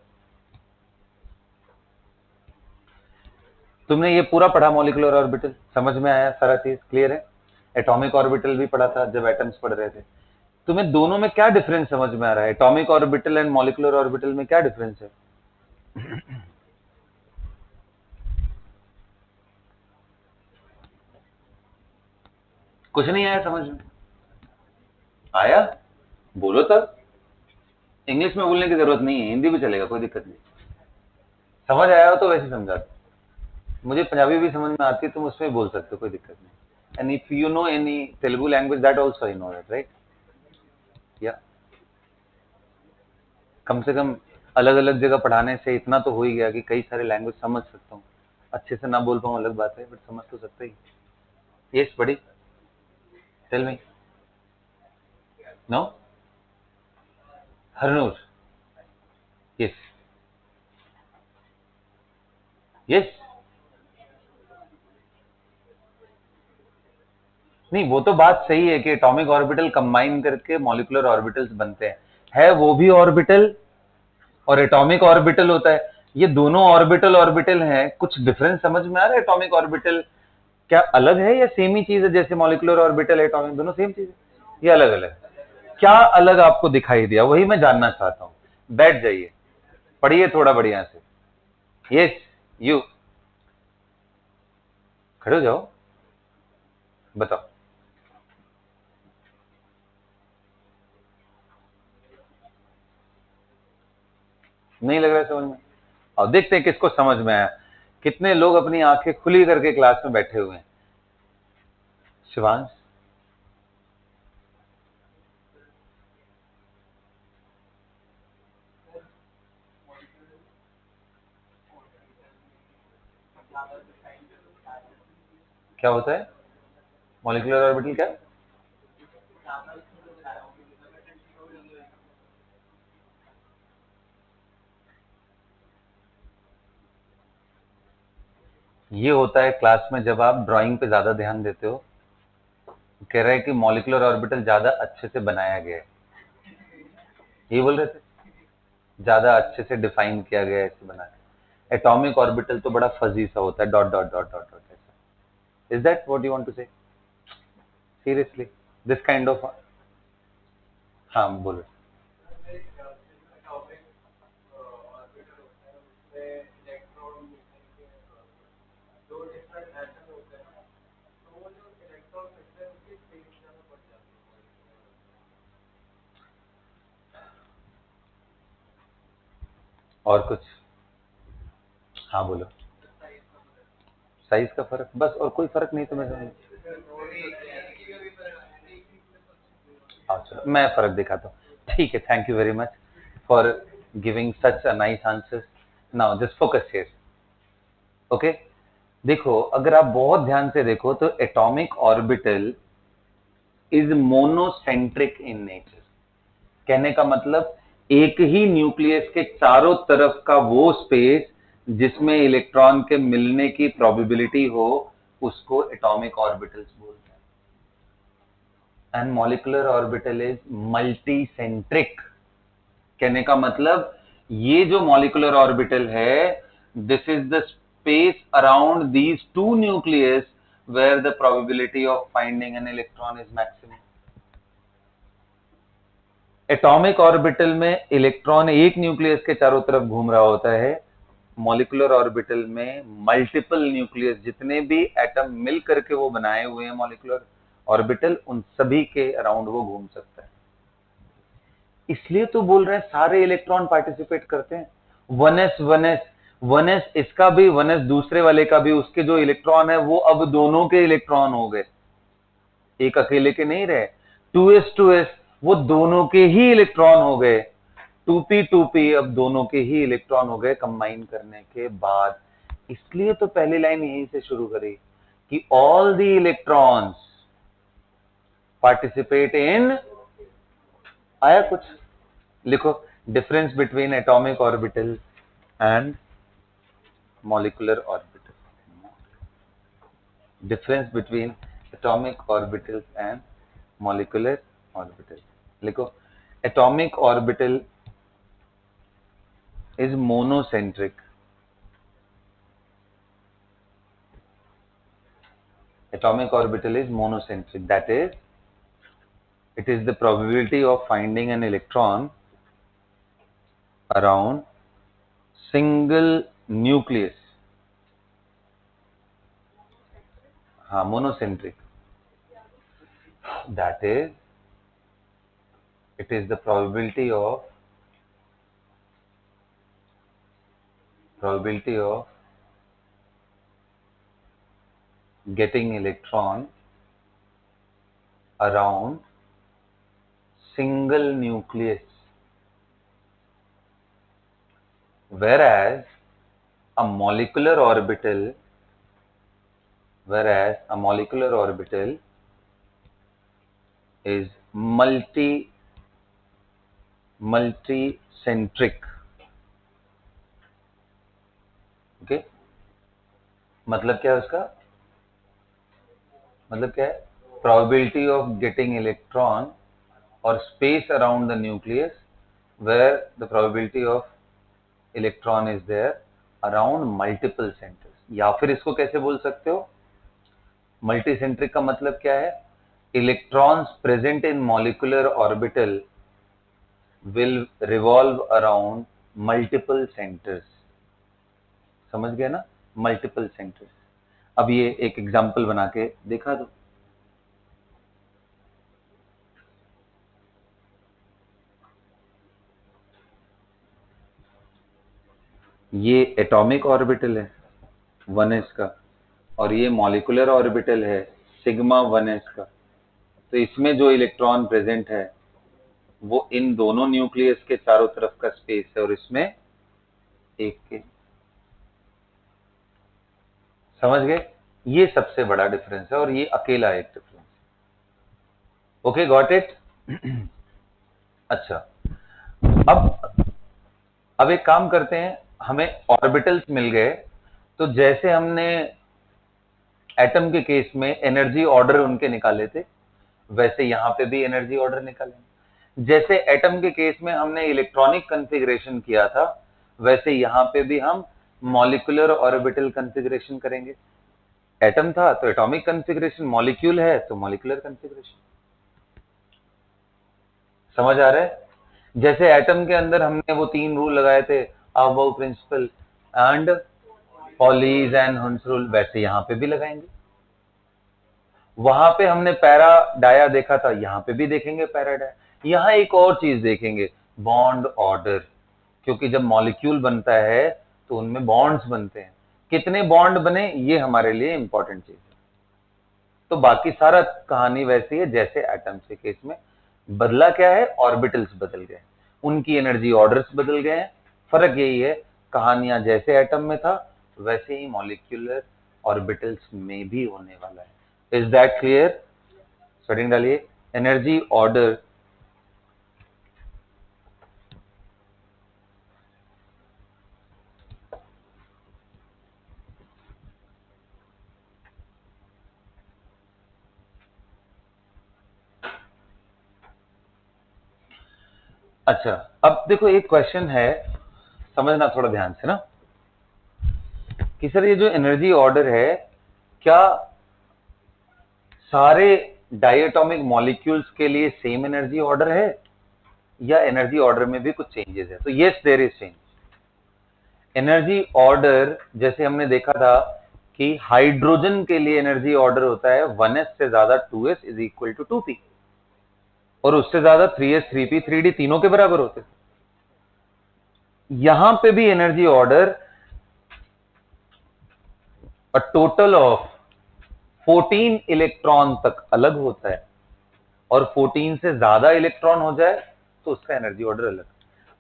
तुमने ये पूरा पढ़ा molecular orbital, समझ में आया? सारा चीज clear है? एटॉमिक ऑर्बिटल भी पढ़ा था जब एटम्स पढ़ रहे थे। तुम्हें दोनों में क्या डिफरेंस समझ में आ रहा है? Atomic orbital and molecular orbital में क्या डिफरेंस है? कुछ नहीं आया समझ में? आया? बोलो तब। इंग्लिश में बोलने की जरूरत नहीं है, हिंदी भी चलेगा, कोई दिक्कत नहीं। समझ आया हो तो वैसे समझा दो, मुझे पंजाबी भी समझ में आती है, तुम उसमें बोल सकते हो, कोई दिक्कत नहीं। And if you know any Telugu language that also I know that, right? या कम से कम अलग अलग जगह पढ़ाने से इतना तो हो ही गया कि कई सारे लैंग्वेज समझ सकता हूँ। अच्छे से ना बोल पाऊँ अलग बात है, बट समझ तो सकता ही। यस बड़ी, tell me. No, Harnoor, yes yes. नहीं वो तो बात सही है कि एटॉमिक ऑर्बिटल कंबाइन करके मॉलिक्यूलर ऑर्बिटल्स बनते हैं, है वो भी ऑर्बिटल और एटॉमिक ऑर्बिटल होता है। ये दोनों ऑर्बिटल ऑर्बिटल हैं, कुछ डिफरेंस समझ में आ रहा है? एटॉमिक ऑर्बिटल क्या अलग है या सेम ही चीज है? जैसे मॉलिक्यूलर ऑर्बिटल एटॉमिक दोनों सेम चीज है, ये अलग अलग? क्या अलग आपको दिखाई दिया, वही मैं जानना चाहता हूँ। बैठ जाइए, पढ़िए थोड़ा बढ़िया से। यस, यू खड़े हो जाओ, बताओ। नहीं लग रहा है समझ में? और देखते हैं किसको समझ में आया। कितने लोग अपनी आंखें खुली करके क्लास में बैठे हुए हैं? शिवांश, क्या होता है मॉलिक्यूलर ऑर्बिटल? क्या ये होता है क्लास में जब आप ड्राइंग पे ज्यादा ध्यान देते हो। कह रहे हैं कि मॉलिक्यूलर ऑर्बिटल ज्यादा अच्छे से बनाया गया है, ये बोल रहे थे, ज्यादा अच्छे से डिफाइन किया गया है, ऐसे बना के। एटॉमिक ऑर्बिटल तो बड़ा फजी सा होता है, dot dot dot dot dot ऐसा। Is that what you want to say? Seriously this kind of, हाँ बोलो। और कुछ? हाँ बोलो। साइज का फर्क बस, और कोई फर्क नहीं तुम्हें समझ? हाँ चलो मैं फर्क दिखाता हूँ, ठीक है। Thank you very much for giving such a nice answer. Now just focus here, okay? देखो अगर आप बहुत ध्यान से देखो तो atomic orbital is monocentric in nature. कहने का मतलब एक ही न्यूक्लियस के चारों तरफ का वो स्पेस जिसमें इलेक्ट्रॉन के मिलने की प्रोबेबिलिटी हो, उसको एटॉमिक ऑर्बिटल्स बोलते हैं। And molecular orbital is multicentric. कहने का मतलब, ये जो मॉलिक्यूलर ऑर्बिटल है, this is the space around these two nucleus where the probability of finding an electron is maximum. Atomic orbital में इलेक्ट्रॉन एक न्यूक्लियस के चारों तरफ घूम रहा होता है। मॉलिक्यूलर ऑर्बिटल में मल्टीपल न्यूक्लियस, जितने भी एटम मिल करके वो बनाए हुए हैं मॉलिक्यूलर ऑर्बिटल, उन सभी के अराउंड वो घूम सकता है। इसलिए तो बोल रहे हैं सारे इलेक्ट्रॉन पार्टिसिपेट करते हैं। 1s 1s 1s, इसका भी 1s, दूसरे वाले का भी, उसके जो इलेक्ट्रॉन है वो अब दोनों के इलेक्ट्रॉन हो गए, एक अकेले के नहीं रहे। 2s 2s, वो दोनों के ही इलेक्ट्रॉन हो गए। 2p 2p, अब दोनों के ही इलेक्ट्रॉन हो गए कंबाइन करने के बाद। इसलिए तो पहली लाइन यहीं से शुरू करी कि all the electrons participate in, आया कुछ? लिखो, difference between atomic orbital and molecular orbital. Difference between atomic orbital and molecular orbital. लिखो, atomic orbital is monocentric. Atomic orbital is monocentric. That is, it is the probability of finding an electron around single nucleus. हाँ, monocentric. That is, it is the probability of getting electron around single nucleus, whereas a molecular orbital is multicentric. Okay, मतलब क्या है उसका? मतलब क्या है? Probability of getting electron और space around the nucleus where the probability of electron is there around multiple centers. या फिर इसको कैसे बोल सकते हो? मल्टीसेंट्रिक का मतलब क्या है? Electrons present in molecular orbital will revolve around multiple centres. समझ गए ना? Multiple centres. अब ये एक एग्जाम्पल बना के दिखा दो। ये एटॉमिक ऑर्बिटल है 1s का, और ये मॉलिक्यूलर ऑर्बिटल है सिग्मा 1s का। तो इसमें जो इलेक्ट्रॉन प्रेजेंट है वो इन दोनों न्यूक्लियस के चारों तरफ का स्पेस है, और इसमें एक के। समझ गए? ये सबसे बड़ा डिफरेंस है, और ये अकेला एक डिफरेंस है। Okay, got it? अच्छा, अब एक काम करते हैं, हमें ऑर्बिटल्स मिल गए, तो जैसे हमने एटम के केस में एनर्जी ऑर्डर उनके निकाले थे, वैसे यहां पे भी एनर्जी ऑर्डर निकालेंगे। जैसे एटम के केस में हमने इलेक्ट्रॉनिक कॉन्फ़िगरेशन किया था, वैसे यहां पे भी हम मॉलिक्यूलर ऑर्बिटल कॉन्फ़िगरेशन करेंगे। एटम था तो एटॉमिक कॉन्फ़िगरेशन, मॉलिक्यूल है तो मॉलिक्यूलर कॉन्फ़िगरेशन। समझ आ रहा है? जैसे एटम के अंदर हमने वो 3 रूल लगाए थे, aufbau principle and Pauli's and Hund's rule, वैसे यहां पे भी लगाएंगे। वहां पे हमने पैरा डाया देखा था, यहां पे भी देखेंगे पैरा डाया। यहां एक और चीज देखेंगे, बॉन्ड ऑर्डर, क्योंकि जब मॉलिक्यूल बनता है तो उनमें बॉन्ड्स बनते हैं। कितने बॉन्ड बने, ये हमारे लिए इंपॉर्टेंट चीज है। तो बाकी सारा कहानी वैसी है जैसे एटम के केस में। बदला क्या है? ऑर्बिटल्स बदल गए, उनकी एनर्जी ऑर्डर्स बदल गए हैं। फर्क यही है, कहानियां जैसे एटम में था वैसे ही मॉलिक्यूलर ऑर्बिटल्स में भी होने वाला है। Is that clear? स्वेटिंग डालिए। एनर्जी ऑर्डर अच्छा, अब देखो एक क्वेश्चन है, समझना थोड़ा ध्यान से ना, कि सर ये जो एनर्जी ऑर्डर है, क्या सारे डायटोमिक मॉलिक्यूल्स के लिए सेम एनर्जी ऑर्डर है या एनर्जी ऑर्डर में भी कुछ चेंजेस है? तो yes, there is change. Energy order जैसे हमने देखा था कि हाइड्रोजन के लिए एनर्जी ऑर्डर होता है 1s से ज्यादा 2s is equal to 2p, और उससे ज्यादा 3s 3p 3d तीनों के बराबर होते थे। यहां पे भी energy order a total of 14 electron तक अलग होता है, और 14 से ज्यादा इलेक्ट्रॉन हो जाए तो उसका एनर्जी ऑर्डर अलग।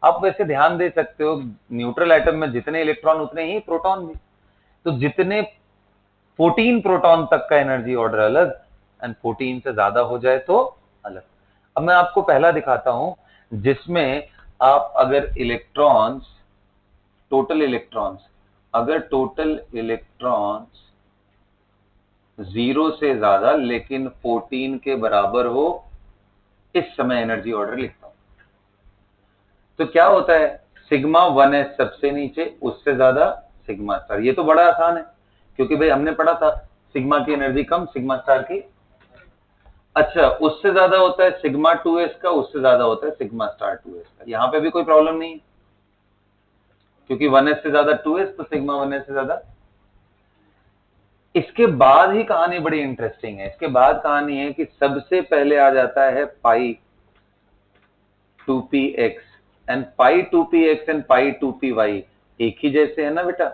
आप वैसे ध्यान दे सकते हो, न्यूट्रल एटम में जितने इलेक्ट्रॉन उतने ही प्रोटॉन भी, तो जितने 14 प्रोटॉन तक का एनर्जी ऑर्डर अलग, एंड 14 से ज्यादा हो जाए तो अलग। अब मैं आपको पहला दिखाता हूं, जिसमें आप अगर इलेक्ट्रॉन्स, टोटल इलेक्ट्रॉन्स, अगर टोटल इलेक्ट्रॉन्स 0 से ज्यादा लेकिन 14 के बराबर हो, इस समय एनर्जी ऑर्डर लिखता हूं। तो क्या होता है, सिग्मा 1s सबसे नीचे, उससे ज्यादा सिग्मा स्टार। ये तो बड़ा आसान है, क्योंकि भाई हमने पढ़ा था सिग्मा की एनर्जी कम, सिग्मा स्टार की। अच्छा, उससे ज्यादा होता है सिग्मा 2s का, उससे ज्यादा होता है सिग्मा स्टार 2s का। यहां पे भी कोई प्रॉब्लम नहीं है, क्योंकि 1s से ज्यादा 2s, तो सिग्मा 1s से ज्यादा। इसके बाद ही कहानी बड़ी इंटरेस्टिंग है। इसके बाद कहानी है कि सबसे पहले आ जाता है पाई 2px, and pi 2px and pi 2py एक ही जैसे है ना बेटा।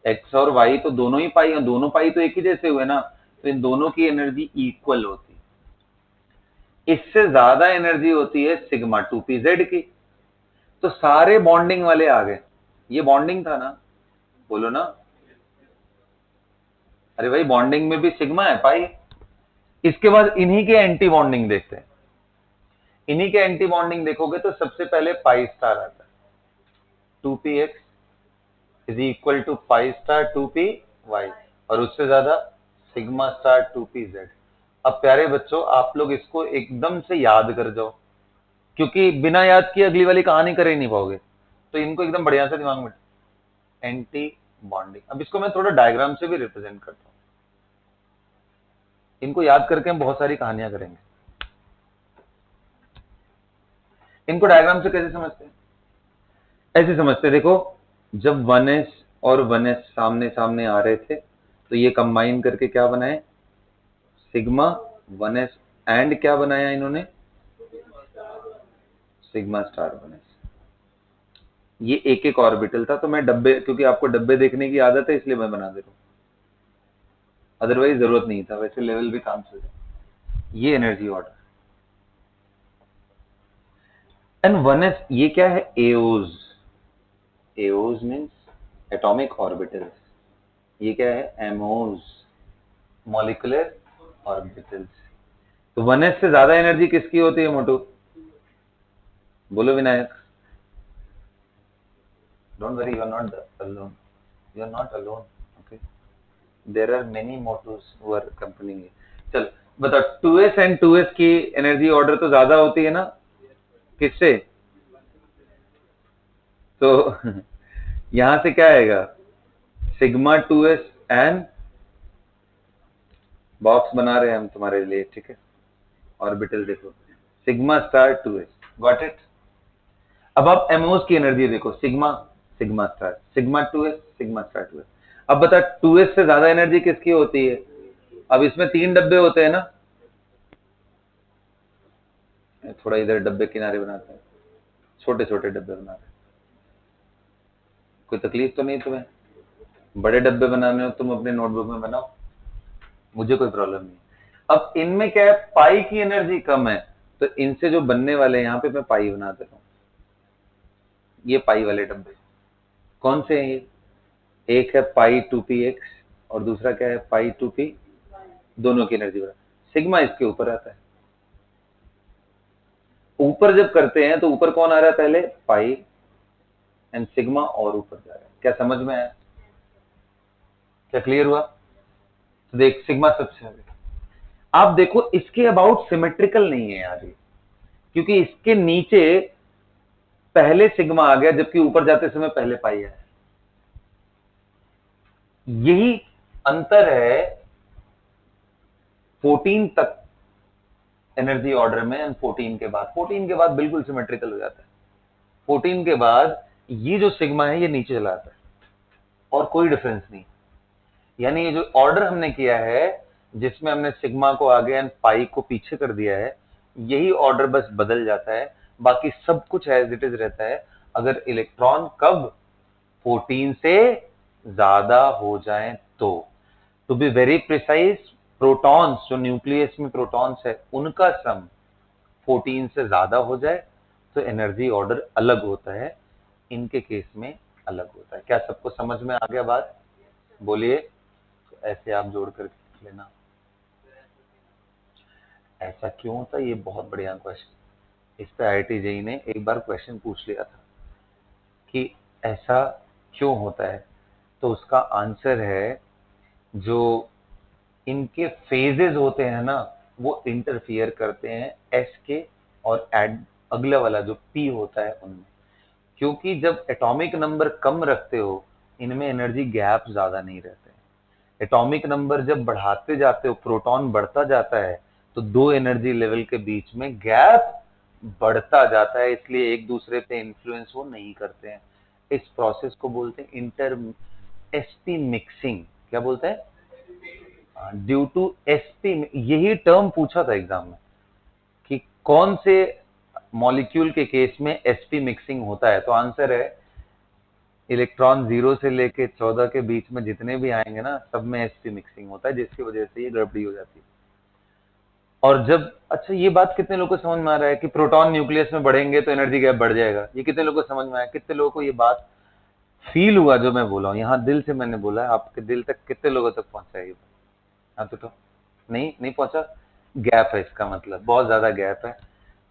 x और y तो दोनों ही पाई, और दोनों पाई तो एक ही जैसे हुए ना, तो इन दोनों की एनर्जी इक्वल होती है। इससे ज्यादा एनर्जी होती है सिग्मा 2pz की। तो सारे बॉन्डिंग वाले आ गए। ये बॉन्डिंग था ना, बोलो ना। अरे भाई, बॉन्डिंग में भी सिग्मा है, पाई। इसके बाद इन्हीं के एंटी बॉन्डिंग देखते हैं। इन्हीं के एंटी बॉन्डिंग देखोगे तो सबसे पहले पाई स्टार आता है, 2px is equal to pi star 2py, और उससे ज्यादा सिग्मा स्टार 2pz। अब प्यारे बच्चों, आप लोग इसको एकदम से याद कर जाओ, क्योंकि बिना याद किए अगली वाली कहानी कर ही नहीं पाओगे। तो इनको एकदम बढ़िया से दिमाग में, एंटी बॉन्डिंग। अब इसको मैं थोड़ा डायग्राम से भी रिप्रेजेंट करता हूं। इनको याद करके हम बहुत सारी कहानियां करेंगे। इनको डायग्राम से कैसे समझते हैं? ऐसे समझते हैं, देखो, जब 1s और 1s सामने सामने आ रहे थे, तो ये कंबाइन करके क्या बनाए, सिग्मा 1s, एंड क्या बनाया इन्होंने, सिग्मा स्टार 1s। ये एक एक ऑर्बिटल था। तो मैं डब्बे, क्योंकि आपको डब्बे देखने की आदत है इसलिए मैं बना दे रहा हूं, अदरवाइज जरूरत नहीं था, वैसे लेवल भी काम से। ये एनर्जी ऑर्डर, एंड 1s ये क्या है, AOs. AOs means atomic orbitals. ये क्या है, एमओज, मॉलिक्यूलर ऑर्बिटल्स। तो 1s से ज्यादा एनर्जी किसकी होती है मोटू, बोलो Vinayak. Don't worry, you are not alone, you are not alone, okay, there are many मोटूस हु आर कंपनिंग यू। चल बताओ, 2s एंड 2s की एनर्जी ऑर्डर तो ज्यादा होती है ना, किससे? तो यहां से क्या आएगा, सिग्मा 2s एंड, बॉक्स बना रहे हैं हम तुम्हारे लिए, ठीक है, ऑर्बिटल देखो, sigma star 2s, got it. अब आप एमओस की एनर्जी देखो, sigma, sigma star, sigma 2s, sigma star 2s। अब बता, 2s से ज्यादा एनर्जी किसकी होती है? अब इसमें 3 डब्बे होते हैं ना, थोड़ा इधर डब्बे किनारे बनाते हैं, छोटे छोटे डब्बे बनाते हैं। कोई तकलीफ तो नहीं तुम्हें? बड़े डब्बे बनाने हो तुम अपने नोटबुक में बनाओ, मुझे कोई प्रॉब्लम नहीं। अब इनमें क्या है, पाई की एनर्जी कम है, तो इनसे जो बनने वाले हैं, यहां पे मैं पाई बना देता हूं। ये पाई वाले डब्बे कौन से हैं ये? एक है पाई 2px, और दूसरा क्या है, पाई 2p। दोनों की एनर्जी बराबर, सिग्मा इसके ऊपर आता है। ऊपर जब करते हैं तो ऊपर कौन आ रहा है, पहले पाई, एंड सिग्मा और ऊपर जा रहा है। क्या समझ में आया? क्या क्लियर हुआ? तो देख, सिग्मा सबसे आगे। आप देखो, इसके अबाउट सिमेट्रिकल नहीं है यार ये, क्योंकि इसके नीचे पहले सिग्मा आ गया, जबकि ऊपर जाते समय पहले पाई है। यही अंतर है 14 तक एनर्जी ऑर्डर में एंड 14 के बाद। 14 के बाद बिल्कुल सिमेट्रिकल हो जाता है। 14 के बाद ये जो सिग्मा है ये नीचे चला जाता है और कोई डिफरेंस नहीं। यानी ये जो ऑर्डर हमने किया है जिसमें हमने सिग्मा को आगे एंड पाई को पीछे कर दिया है, यही ऑर्डर बस बदल जाता है, बाकी सब कुछ एज इट इज रहता है। अगर इलेक्ट्रॉन कब 14 से ज्यादा हो जाए तो, to be very precise, protons जो न्यूक्लियस में प्रोटॉन्स है उनका सम 14 से ज्यादा हो जाए तो एनर्जी ऑर्डर अलग होता है, इनके केस में अलग होता है। क्या सबको समझ में आ गया बात? बोलिए। तो ऐसे आप जोड़ कर लिख लेना। ऐसा क्यों होता है? ये बहुत बढ़िया क्वेश्चन। इस पे IIT JEE ने एक बार क्वेश्चन पूछ लिया था कि ऐसा क्यों होता है, तो उसका आंसर है जो इनके फेजेस होते हैं ना वो इंटरफियर करते हैं एस के और अगला वाला जो पी होता है उनमें। क्योंकि जब एटॉमिक नंबर कम रखते हो इनमें एनर्जी गैप ज्यादा नहीं रहते हैं। एटॉमिक नंबर जब बढ़ाते जाते हो, प्रोटॉन बढ़ता जाता है, तो दो एनर्जी लेवल के बीच में गैप बढ़ता जाता है, इसलिए एक दूसरे पे इन्फ्लुएंस वो नहीं करते हैं। इस प्रोसेस को बोलते हैं इंटर एसपी मिक्सिंग। क्या बोलते हैं? Due to s p. यही टर्म पूछा था एग्जाम में कि कौन से मॉलिक्यूल के केस में एसपी मिक्सिंग होता है, तो आंसर है इलेक्ट्रॉन 0 से लेके 14 के बीच में जितने भी आएंगे ना सब में एसपी मिक्सिंग होता है, जिसकी वजह से ये गड़बड़ी हो जाती है। और जब, अच्छा ये बात कितने लोगों को समझ में आ रहा है कि प्रोटॉन न्यूक्लियस में बढ़ेंगे तो एनर्जी गैप बढ़ जाएगा? ये कितने लोगों को समझ में आया? कितने लोगों को ये बात फील हुआ जो मैं बोला हूँ? यहाँ दिल से मैंने बोला है, आपके दिल तक कितने लोगों तक पहुंचा है ये? हाँ तो नहीं पहुंचा। गैप है, इसका मतलब बहुत ज्यादा गैप है।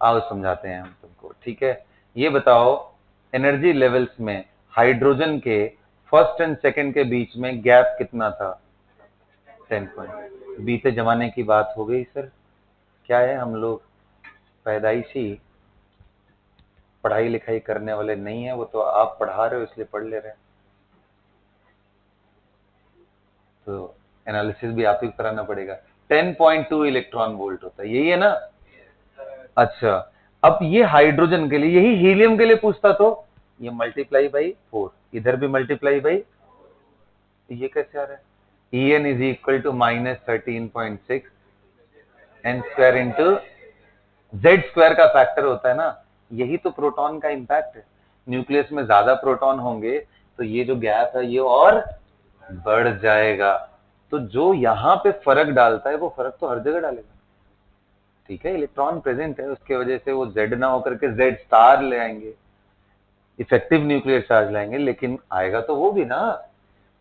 आओ समझाते हैं हम तुमको, ठीक है? ये बताओ एनर्जी लेवल्स में हाइड्रोजन के फर्स्ट एंड सेकंड के बीच में गैप कितना था? 10 पॉइंट। बीते जमाने की बात हो गई सर। क्या है, हम लोग पैदाइशी पढ़ाई लिखाई करने वाले नहीं है, वो तो आप पढ़ा रहे हो इसलिए पढ़ ले रहे हैं, तो एनालिसिस भी आप ही कराना पड़ेगा। 10.2 इलेक्ट्रॉन वोल्ट होता है, यही है ना? अच्छा, अब ये हाइड्रोजन के लिए, यही हीलियम के लिए पूछता तो ये मल्टीप्लाई बाई 4, इधर भी मल्टीप्लाई बाई, ये कैसे आ रहा है? En is equal to -13.6 n square into Z square का फैक्टर होता है ना, यही तो प्रोटॉन का इंपैक्ट है। न्यूक्लियस में ज्यादा प्रोटॉन होंगे तो ये जो गैप है ये और बढ़ जाएगा, तो जो यहाँ पे फर्क डालता है वो फर्क तो हर जगह डालेगा, ठीक है? इलेक्ट्रॉन प्रेजेंट है, उसके वजह से वो जेड ना होकर के जेड स्टार ले आएंगे, इफेक्टिव न्यूक्लियर चार्ज लाएंगे, लेकिन आएगा तो वो भी ना,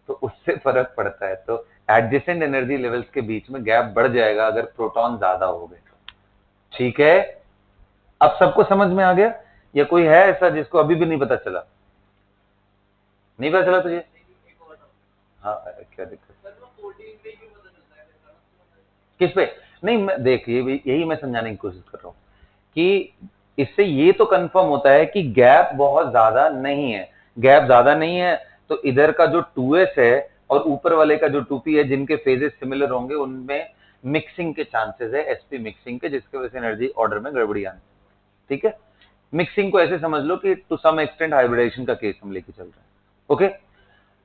तो उससे फर्क पड़ता है। तो एडजेसेंट एनर्जी लेवल्स के बीच में गैप बढ़ जाएगा अगर प्रोटॉन ज्यादा हो गए, ठीक है? अब सबको समझ में आ गया, या कोई है ऐसा जिसको अभी भी नहीं पता चला? नहीं पता चला तुझे? हाँ, क्या दिक्कत? किस पे? नहीं, मैं देख, यही मैं समझाने की कोशिश कर रहा हूँ कि इससे ये तो कंफर्म होता है कि गैप बहुत ज्यादा नहीं है। गैप ज्यादा नहीं है तो इधर का जो 2s है और ऊपर वाले का जो 2p है, जिनके फेजेस सिमिलर होंगे उनमें मिक्सिंग के चांसेस है, sp मिक्सिंग के, जिसके वजह से एनर्जी ऑर्डर में गड़बड़ी आनी, ठीक है? मिक्सिंग को ऐसे समझ लो कि टू सम एक्सटेंट हाइब्रिडेशन का केस हम लेके चल रहे हैं, okay?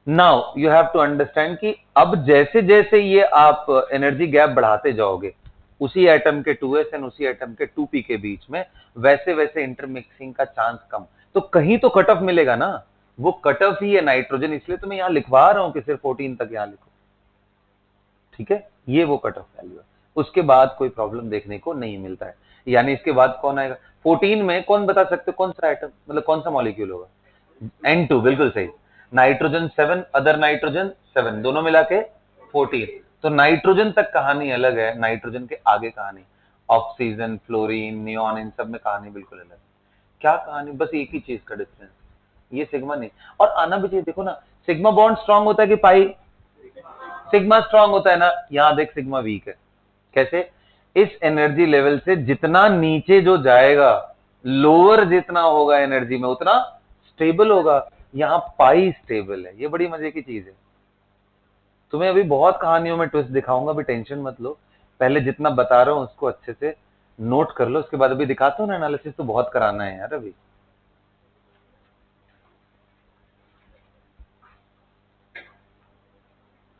Now you have to understand कि अब जैसे जैसे ये आप एनर्जी गैप बढ़ाते जाओगे उसी एटम के 2s एंड उसी एटम के 2p के बीच में, वैसे वैसे इंटरमिक्सिंग का चांस कम, तो कहीं तो कट ऑफ मिलेगा ना, वो कट ऑफ ही है नाइट्रोजन, इसलिए तो मैं यहां लिखवा रहा हूं कि सिर्फ 14 तक यहां लिखो, ठीक है? ये वो कट ऑफ वैल्यू है, उसके बाद कोई प्रॉब्लम देखने को नहीं मिलता है। यानी इसके बाद कौन आएगा 14 में? कौन बता सकते कौन सा एटम, मतलब कौन सा मॉलिक्यूल होगा? N2, बिल्कुल सही। नाइट्रोजन 7, अदर नाइट्रोजन 7, दोनों मिला के 14। तो नाइट्रोजन तक कहानी अलग है, नाइट्रोजन के आगे कहानी, ऑक्सीजन, फ्लोरीन, नियॉन, इन सब में कहानी बिल्कुल अलग है। क्या कहानी? बस एक ही चीज का डिफरेंस, ये सिग्मा नहीं। और आना भी चाहिए, देखो ना, सिग्मा बॉन्ड स्ट्रांग होता है कि पाई? सिग्मा स्ट्रांग होता है ना, यहां देख सिग्मा वीक है। कैसे? इस एनर्जी लेवल से जितना नीचे जो जाएगा लोअर जितना होगा एनर्जी में उतना स्टेबल होगा। यहाँ पाई स्टेबल है, ये बड़ी मजे की चीज है। तुम्हें अभी बहुत कहानियों में ट्विस्ट दिखाऊंगा, अभी टेंशन मत लो। पहले जितना बता रहा हूँ उसको अच्छे से नोट कर लो, उसके बाद अभी दिखाता हूँ ना एनालिसिस, तो बहुत कराना है यार अभी।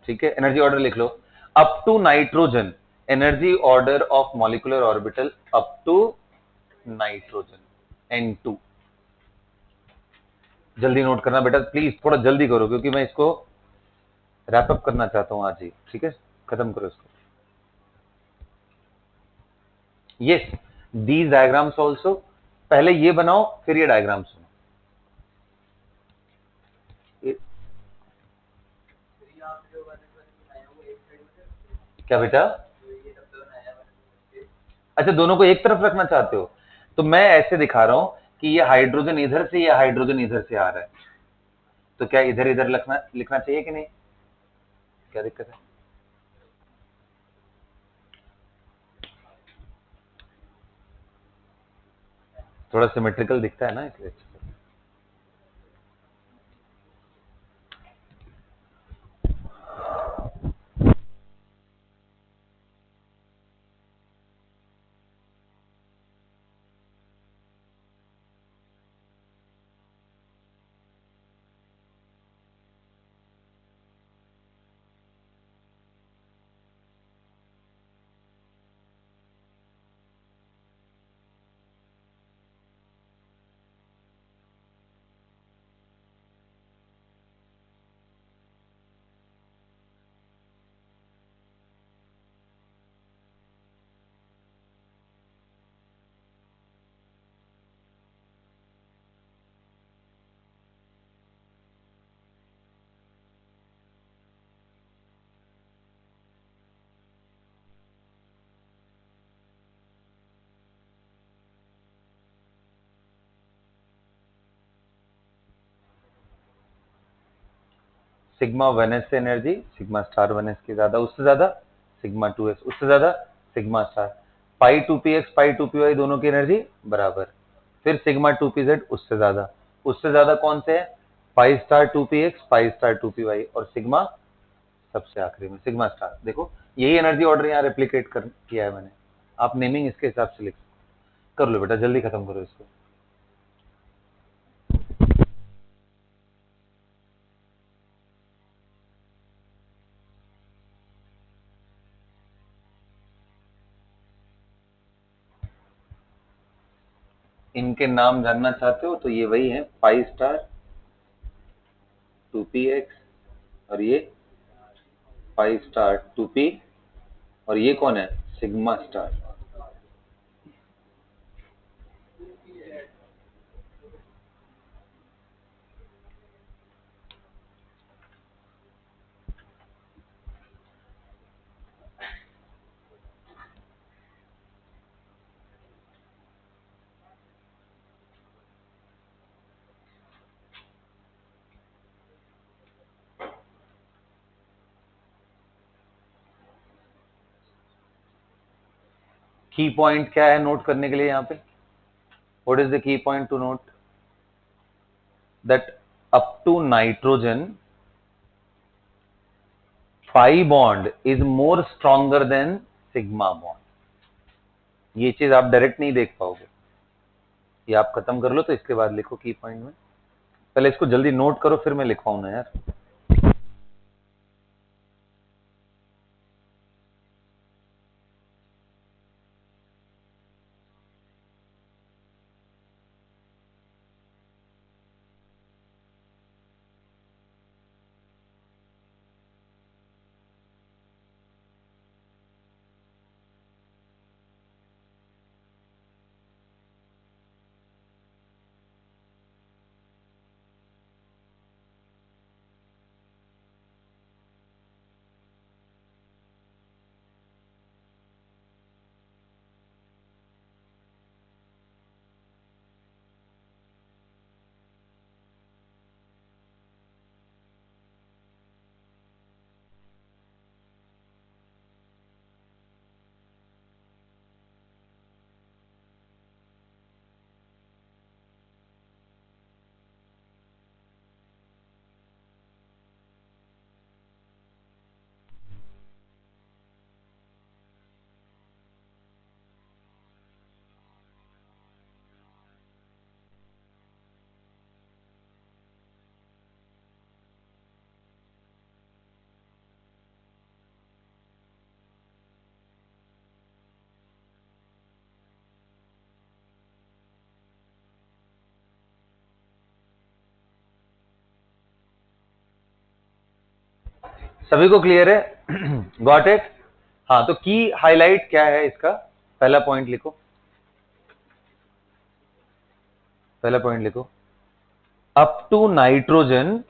ठीक है, एनर्जी ऑर्डर लिख लो। Up to nitrogen, energy order of molecular orbital up to nitrogen N2। जल्दी नोट करना बेटा प्लीज, थोड़ा जल्दी करो क्योंकि मैं इसको रैप अप करना चाहता हूं आज ही। ठीक है, खत्म करो इसको। Yes, these diagrams also. पहले ये बनाओ फिर ये डायग्राम सुनो। क्या बेटा? अच्छा, दोनों को एक तरफ रखना चाहते हो, तो मैं ऐसे दिखा रहा हूं कि ये हाइड्रोजन इधर से, ये हाइड्रोजन इधर से आ रहा है, तो क्या इधर इधर लिखना लिखना चाहिए कि नहीं? क्या दिक्कत है? थोड़ा सिमेट्रिकल दिखता है ना इसलिए। Sigma 1s energy, sigma star 1s की ज्यादा, उससे ज्यादा सिग्मा 2s, उससे ज्यादा सिग्मा स्टार। पाई 2px पाई 2py दोनों की एनर्जी बराबर। फिर सिग्मा 2pz उससे ज्यादा, उससे ज्यादा कौन से है? पाई स्टार 2px पाई स्टार 2py और सिग्मा सबसे आखिरी में सिग्मा स्टार। देखो यही एनर्जी ऑर्डर यहाँ रेप्लिकेट कर किया है मैंने। आप नेमिंग इसके हिसाब से लिख कर लो बेटा, जल्दी खत्म करो इसको। इनके नाम जानना चाहते हो तो ये वही है, पाई स्टार 2px और ये पाई स्टार 2p और ये कौन है? Sigma star. की पॉइंट क्या है नोट करने के लिए यहाँ पे? What is the key point to note? That up to nitrogen pi bond is more stronger than sigma bond. ये चीज आप डायरेक्ट नहीं देख पाओगे, ये आप खत्म कर लो तो इसके बाद लिखो की पॉइंट में। पहले इसको जल्दी नोट करो फिर मैं लिखवाऊं ना यार। सभी को क्लियर है? Got it? हाँ, तो की हाईलाइट क्या है इसका? पहला पॉइंट लिखो, पहला पॉइंट लिखो, up to nitrogen,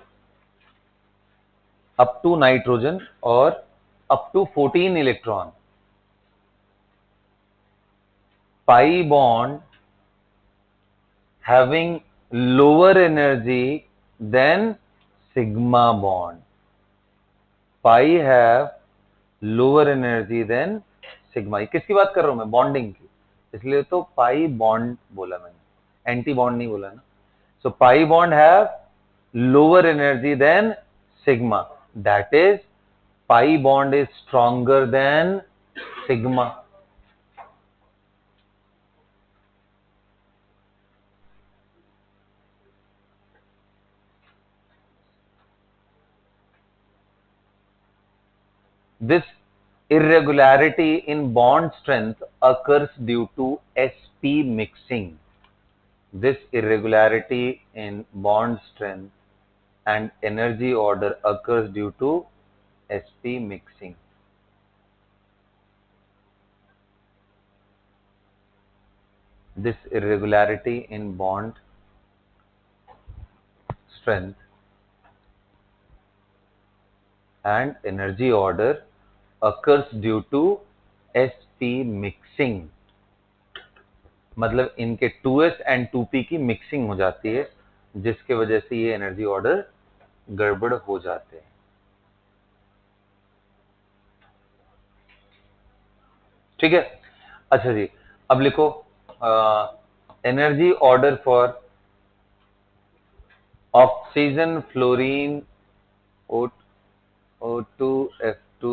up to nitrogen और up to 14 electron, pi bond having lower energy than sigma bond. Pi have lower energy than sigma. किसकी बात कर रहा हूं मैं? बॉन्डिंग की, इसलिए तो पाई बॉन्ड बोला मैंने, एंटी बॉन्ड नहीं बोला ना. So pi bond have lower energy than sigma, that is pi bond is stronger than sigma. This irregularity in bond strength occurs due to sp mixing. This irregularity in bond strength and energy order occurs due to sp mixing. This irregularity in bond strength and energy order occurs due to sp mixing. मतलब इनके 2s and 2p की mixing हो जाती है, जिसके वजह से ये एनर्जी ऑर्डर गड़बड़ हो जाते हैं. ठीक है? अच्छा जी, अब लिखो energy order for oxygen fluorine O2 F2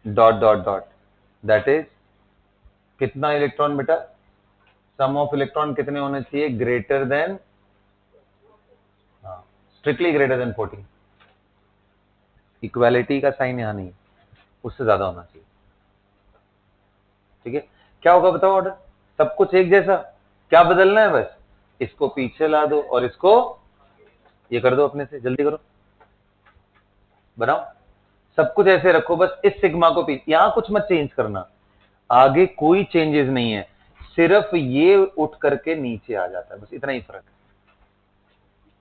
dot dot dot, that is कितना इलेक्ट्रॉन बेटा? सम ऑफ इलेक्ट्रॉन कितने होने चाहिए? Greater than, strictly greater than 14. Equality का साइन यहां नहीं, उससे ज्यादा होना चाहिए. ठीक है? क्या होगा बताओ ऑर्डर? सब कुछ एक जैसा, क्या बदलना है? बस इसको पीछे ला दो और इसको ये कर दो, अपने से जल्दी करो, बनाओ. सब कुछ ऐसे रखो, बस इस सिग्मा को पीछे, यहां कुछ मत चेंज करना, आगे कोई चेंजेस नहीं है, सिर्फ ये उठ करके नीचे आ जाता है, बस इतना ही फर्क है.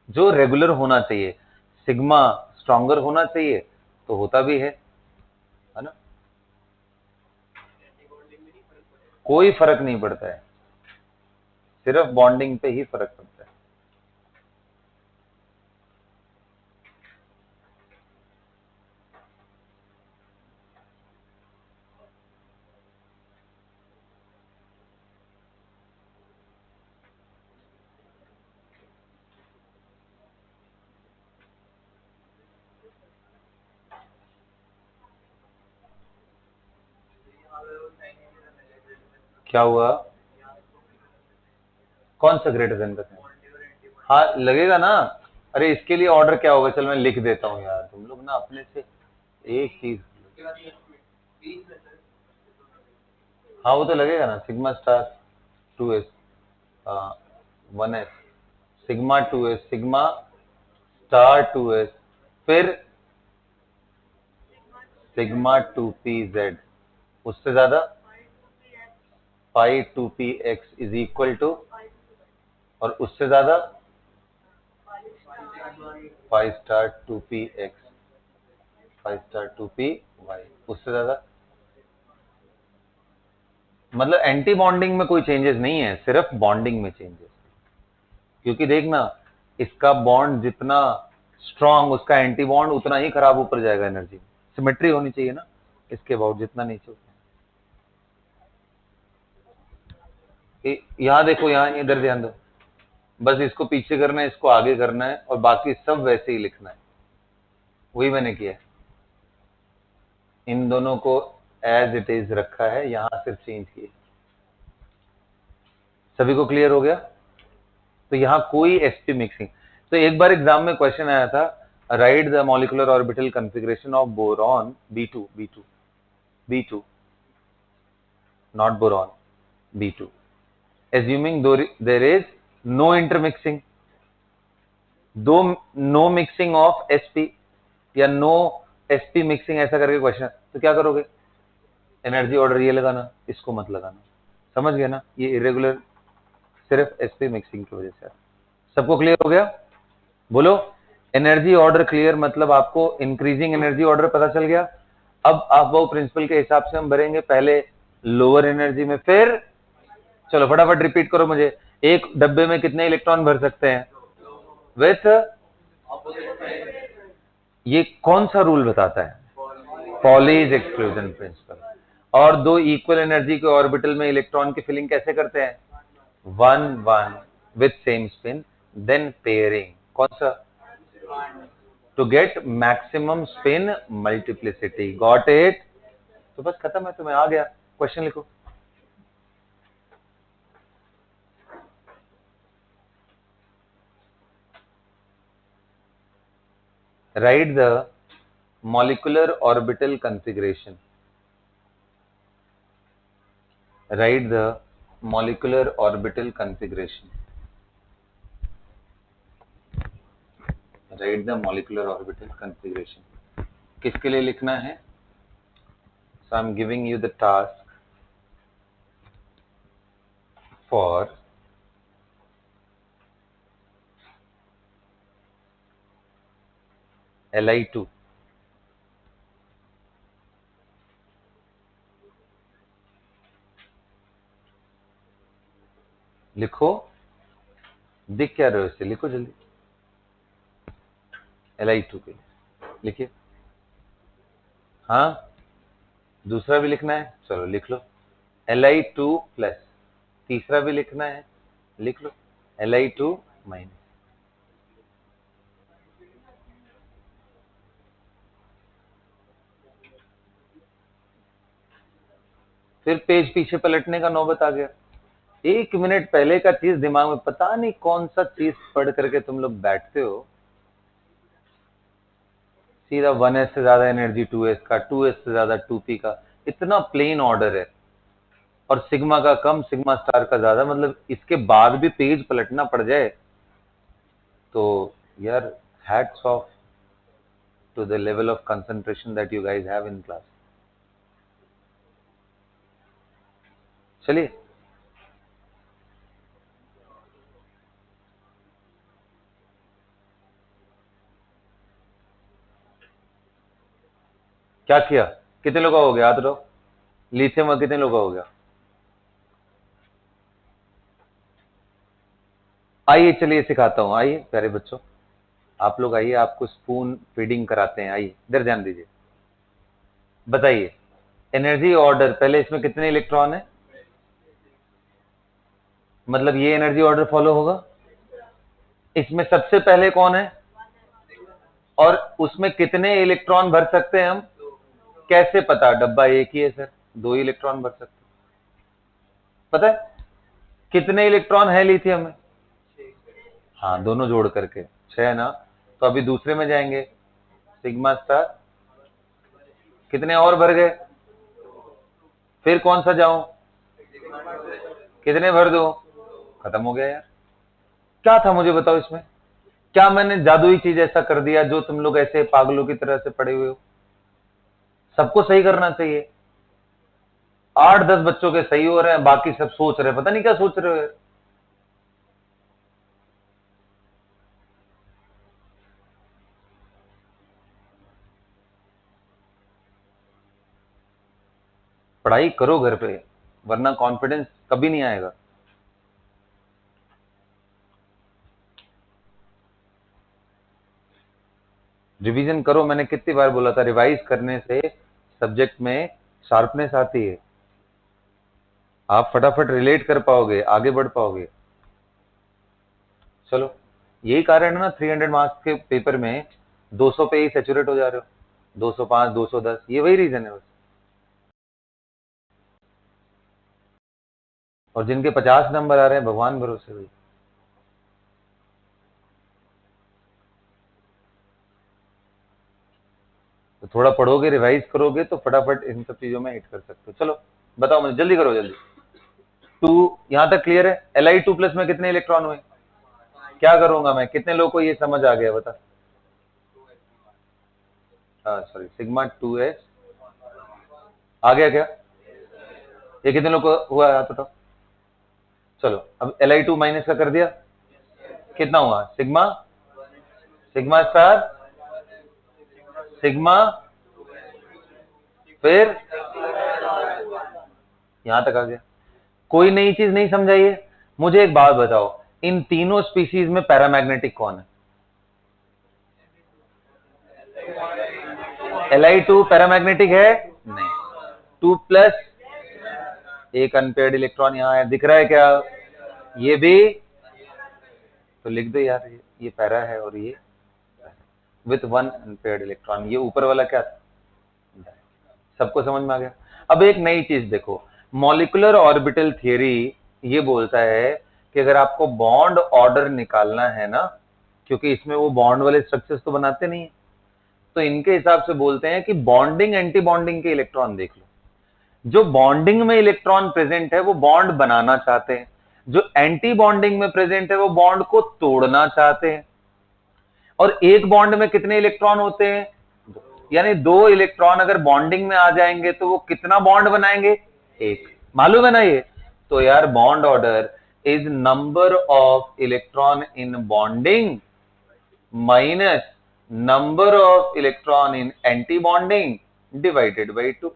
जो रेगुलर होना चाहिए, सिग्मा स्ट्रॉन्गर होना चाहिए, तो होता भी है ना? कोई फर्क नहीं पड़ता है, सिर्फ बॉन्डिंग पे ही फर्क पड़ता है. क्या हुआ? कौन सा ग्रेटर देन का साइन? हाँ लगेगा ना. अरे इसके लिए ऑर्डर क्या होगा? चल मैं लिख देता हूँ यार, तुम लोग ना अपने से एक चीज. हाँ वो तो लगेगा ना, sigma star 2s 1s, sigma 2s, sigma star 2s, फिर सिग्मा 2pz, उससे ज्यादा पाई 2px इज इक्वल टू, और उससे ज्यादा पाई स्टार 2px, पाई स्टार 2py, उससे ज्यादा. मतलब एंटी बॉन्डिंग में कोई चेंजेस नहीं है, सिर्फ बॉन्डिंग में चेंजेस. क्योंकि देखना, इसका बॉन्ड जितना स्ट्रांग, उसका एंटी बॉन्ड उतना ही खराब ऊपर जाएगा. एनर्जी सिमेट्री होनी चाहिए ना, इसके अबाउट जितना नीचे उतना. यहाँ देखो, यहाँ इधर ध्यान दो, बस इसको पीछे करना है, इसको आगे करना है, और बाकी सब वैसे ही लिखना है. वही मैंने किया, इन दोनों को एज इट इज रखा है, यहां सिर्फ चेंज किए. सभी को क्लियर हो गया? तो यहाँ कोई sp मिक्सिंग. तो एक बार एग्जाम में क्वेश्चन आया था, right the molecular orbital configuration of boron B2, not boron, B2, assuming there is no intermixing, दो नो मिक्सिंग ऑफ sp या नो sp मिक्सिंग ऐसा करके क्वेश्चन, तो क्या करोगे, एनर्जी ऑर्डर ये लगाना, इसको मत लगाना, समझ गए ना, ये इरेगुलर सिर्फ sp मिक्सिंग की वजह से। सबको क्लियर हो गया, बोलो। एनर्जी ऑर्डर क्लियर, मतलब आपको इंक्रीजिंग एनर्जी ऑर्डर पता चल गया। अब आप वो प्रिंसिपल के हिसाब से हम भरेंगे, पहले लोअर एनर्जी में, फिर चलो फटाफट रिपीट करो मुझे, एक डब्बे में कितने इलेक्ट्रॉन भर सकते हैं विथ, ये कौन सा रूल बताता है, पॉलीज एक्सक्लूजन प्रिंसिपल। और दो इक्वल एनर्जी के ऑर्बिटल में इलेक्ट्रॉन की फिलिंग कैसे करते हैं, 1 1 with same spin, then pairing, कौन सा, to get maximum spin multiplicity, got it. तो बस खत्म है, तुम्हें आ गया, क्वेश्चन लिखो। Write the molecular orbital configuration, write the molecular orbital configuration, write the molecular orbital configuration, किसके लिए लिखना है, so I'm giving you the task for Li2, लिखो, दिख क्या रहे हो इससे, लिखो जल्दी, Li2 के लिए लिखिए, हाँ दूसरा भी लिखना है, चलो लिख लो, Li2 प्लस, तीसरा भी लिखना है, लिख लो, Li2 माइनस, फिर पेज पीछे पलटने का नौबत आ गया। 1 मिनट पहले का चीज दिमाग में, पता नहीं कौन सा चीज पढ़ करके तुम लोग बैठते हो, सीधा 1s से ज्यादा एनर्जी 2s का, 2s से ज्यादा 2p का, इतना प्लेन ऑर्डर है, और सिग्मा का कम सिग्मा स्टार का ज्यादा, मतलब इसके बाद भी पेज पलटना पड़ जाए तो यार, hats off to the level of concentration that you guys have in class. चलिए, क्या किया, कितने लोगों का हो गया, याद रहो, लिथियम का कितने लोगों का हो गया, आइए चलिए सिखाता हूं, आइए प्यारे बच्चों, आप लोग आइए, आपको स्पून फीडिंग कराते हैं, आइए इधर ध्यान दीजिए, बताइए एनर्जी ऑर्डर, पहले इसमें कितने इलेक्ट्रॉन है, मतलब ये एनर्जी ऑर्डर फॉलो होगा, इसमें सबसे पहले कौन है, और उसमें कितने इलेक्ट्रॉन भर सकते हैं हम, कैसे पता, डब्बा एक ही है सर, 2 ही इलेक्ट्रॉन भर सकते, पता है कितने इलेक्ट्रॉन है लिथियम में, हाँ दोनों जोड़ करके 6 ना, तो अभी दूसरे में जाएंगे, सिग्मा स्टार, कितने और भर गए, फिर कौन सा जाऊं, कितने भर दो, खत्म हो गया यार, क्या था मुझे बताओ इसमें, क्या मैंने जादुई चीज ऐसा कर दिया जो तुम लोग ऐसे पागलों की तरह से पड़े हुए हो, सबको सही करना चाहिए, 8 10 बच्चों के सही हो रहे हैं, बाकी सब सोच रहे हैं, पता नहीं क्या सोच रहे हो यार। पढ़ाई करो घर पे, वरना कॉन्फिडेंस कभी नहीं आएगा। रिवीजन करो, मैंने कितनी बार बोला था, रिवाइज करने से सब्जेक्ट में शार्पनेस आती है, आप फटाफट रिलेट कर पाओगे, आगे बढ़ पाओगे। चलो, यही कारण है ना 300 मार्क्स के पेपर में 200 पे ही सेचुरेट हो जा रहे हो, 205 210, ये वही रीजन है बस। और जिनके 50 नंबर आ रहे हैं, भगवान भरोसे भाई, तो थोड़ा पढ़ोगे, रिवाइज करोगे तो फटाफट इन सब चीजों में हिट कर सकते हो। चलो बताओ मुझे, जल्दी करो जल्दी। 2 यहां तक क्लियर है, Li2 प्लस में कितने इलेक्ट्रॉन हुए, क्या करूंगा मैं, कितने लोगों को ये समझ आ गया बता, सॉरी सिग्मा 2s आ गया क्या? ये कितने लोग को हुआ याद बताओ? चलो अब Li2 माइनस का कर दिया, कितना हुआ? सिग्मा सिग्मा स्टार सिग्मा, फिर यहां तक आ गया। कोई नई चीज नहीं समझाइए। मुझे एक बात बताओ, इन तीनों स्पीशीज में पैरामैग्नेटिक कौन है? Li2 पैरामैग्नेटिक है? नहीं। 2 प्लस एक अनपेयर्ड इलेक्ट्रॉन यहां है, दिख रहा है क्या? ये भी तो लिख दो यार, ये पैरा है और ये विथ 1 अनपेयर्ड इलेक्ट्रॉन। ये ऊपर वाला क्या था? सबको समझ में आ गया? अब एक नई चीज देखो, मॉलिक्यूलर ऑर्बिटल थियरी ये बोलता है कि अगर आपको बॉन्ड ऑर्डर निकालना है ना, क्योंकि इसमें वो बॉन्ड वाले स्ट्रक्चर्स तो बनाते नहीं है, तो इनके हिसाब से बोलते हैं कि बॉन्डिंग एंटी बॉन्डिंग के इलेक्ट्रॉन देख लो। जो बॉन्डिंग में इलेक्ट्रॉन प्रेजेंट है वो बॉन्ड बनाना चाहते हैं, जो एंटी बॉन्डिंग में प्रेजेंट है वो बॉन्ड को तोड़ना चाहते हैं। और एक बॉन्ड में कितने इलेक्ट्रॉन होते हैं? यानी 2 इलेक्ट्रॉन अगर बॉन्डिंग में आ जाएंगे तो वो कितना बॉन्ड बनाएंगे? एक। मालूम है ना ये? तो यार bond order is number of electron in bonding minus number of electron in anti bonding divided by 2।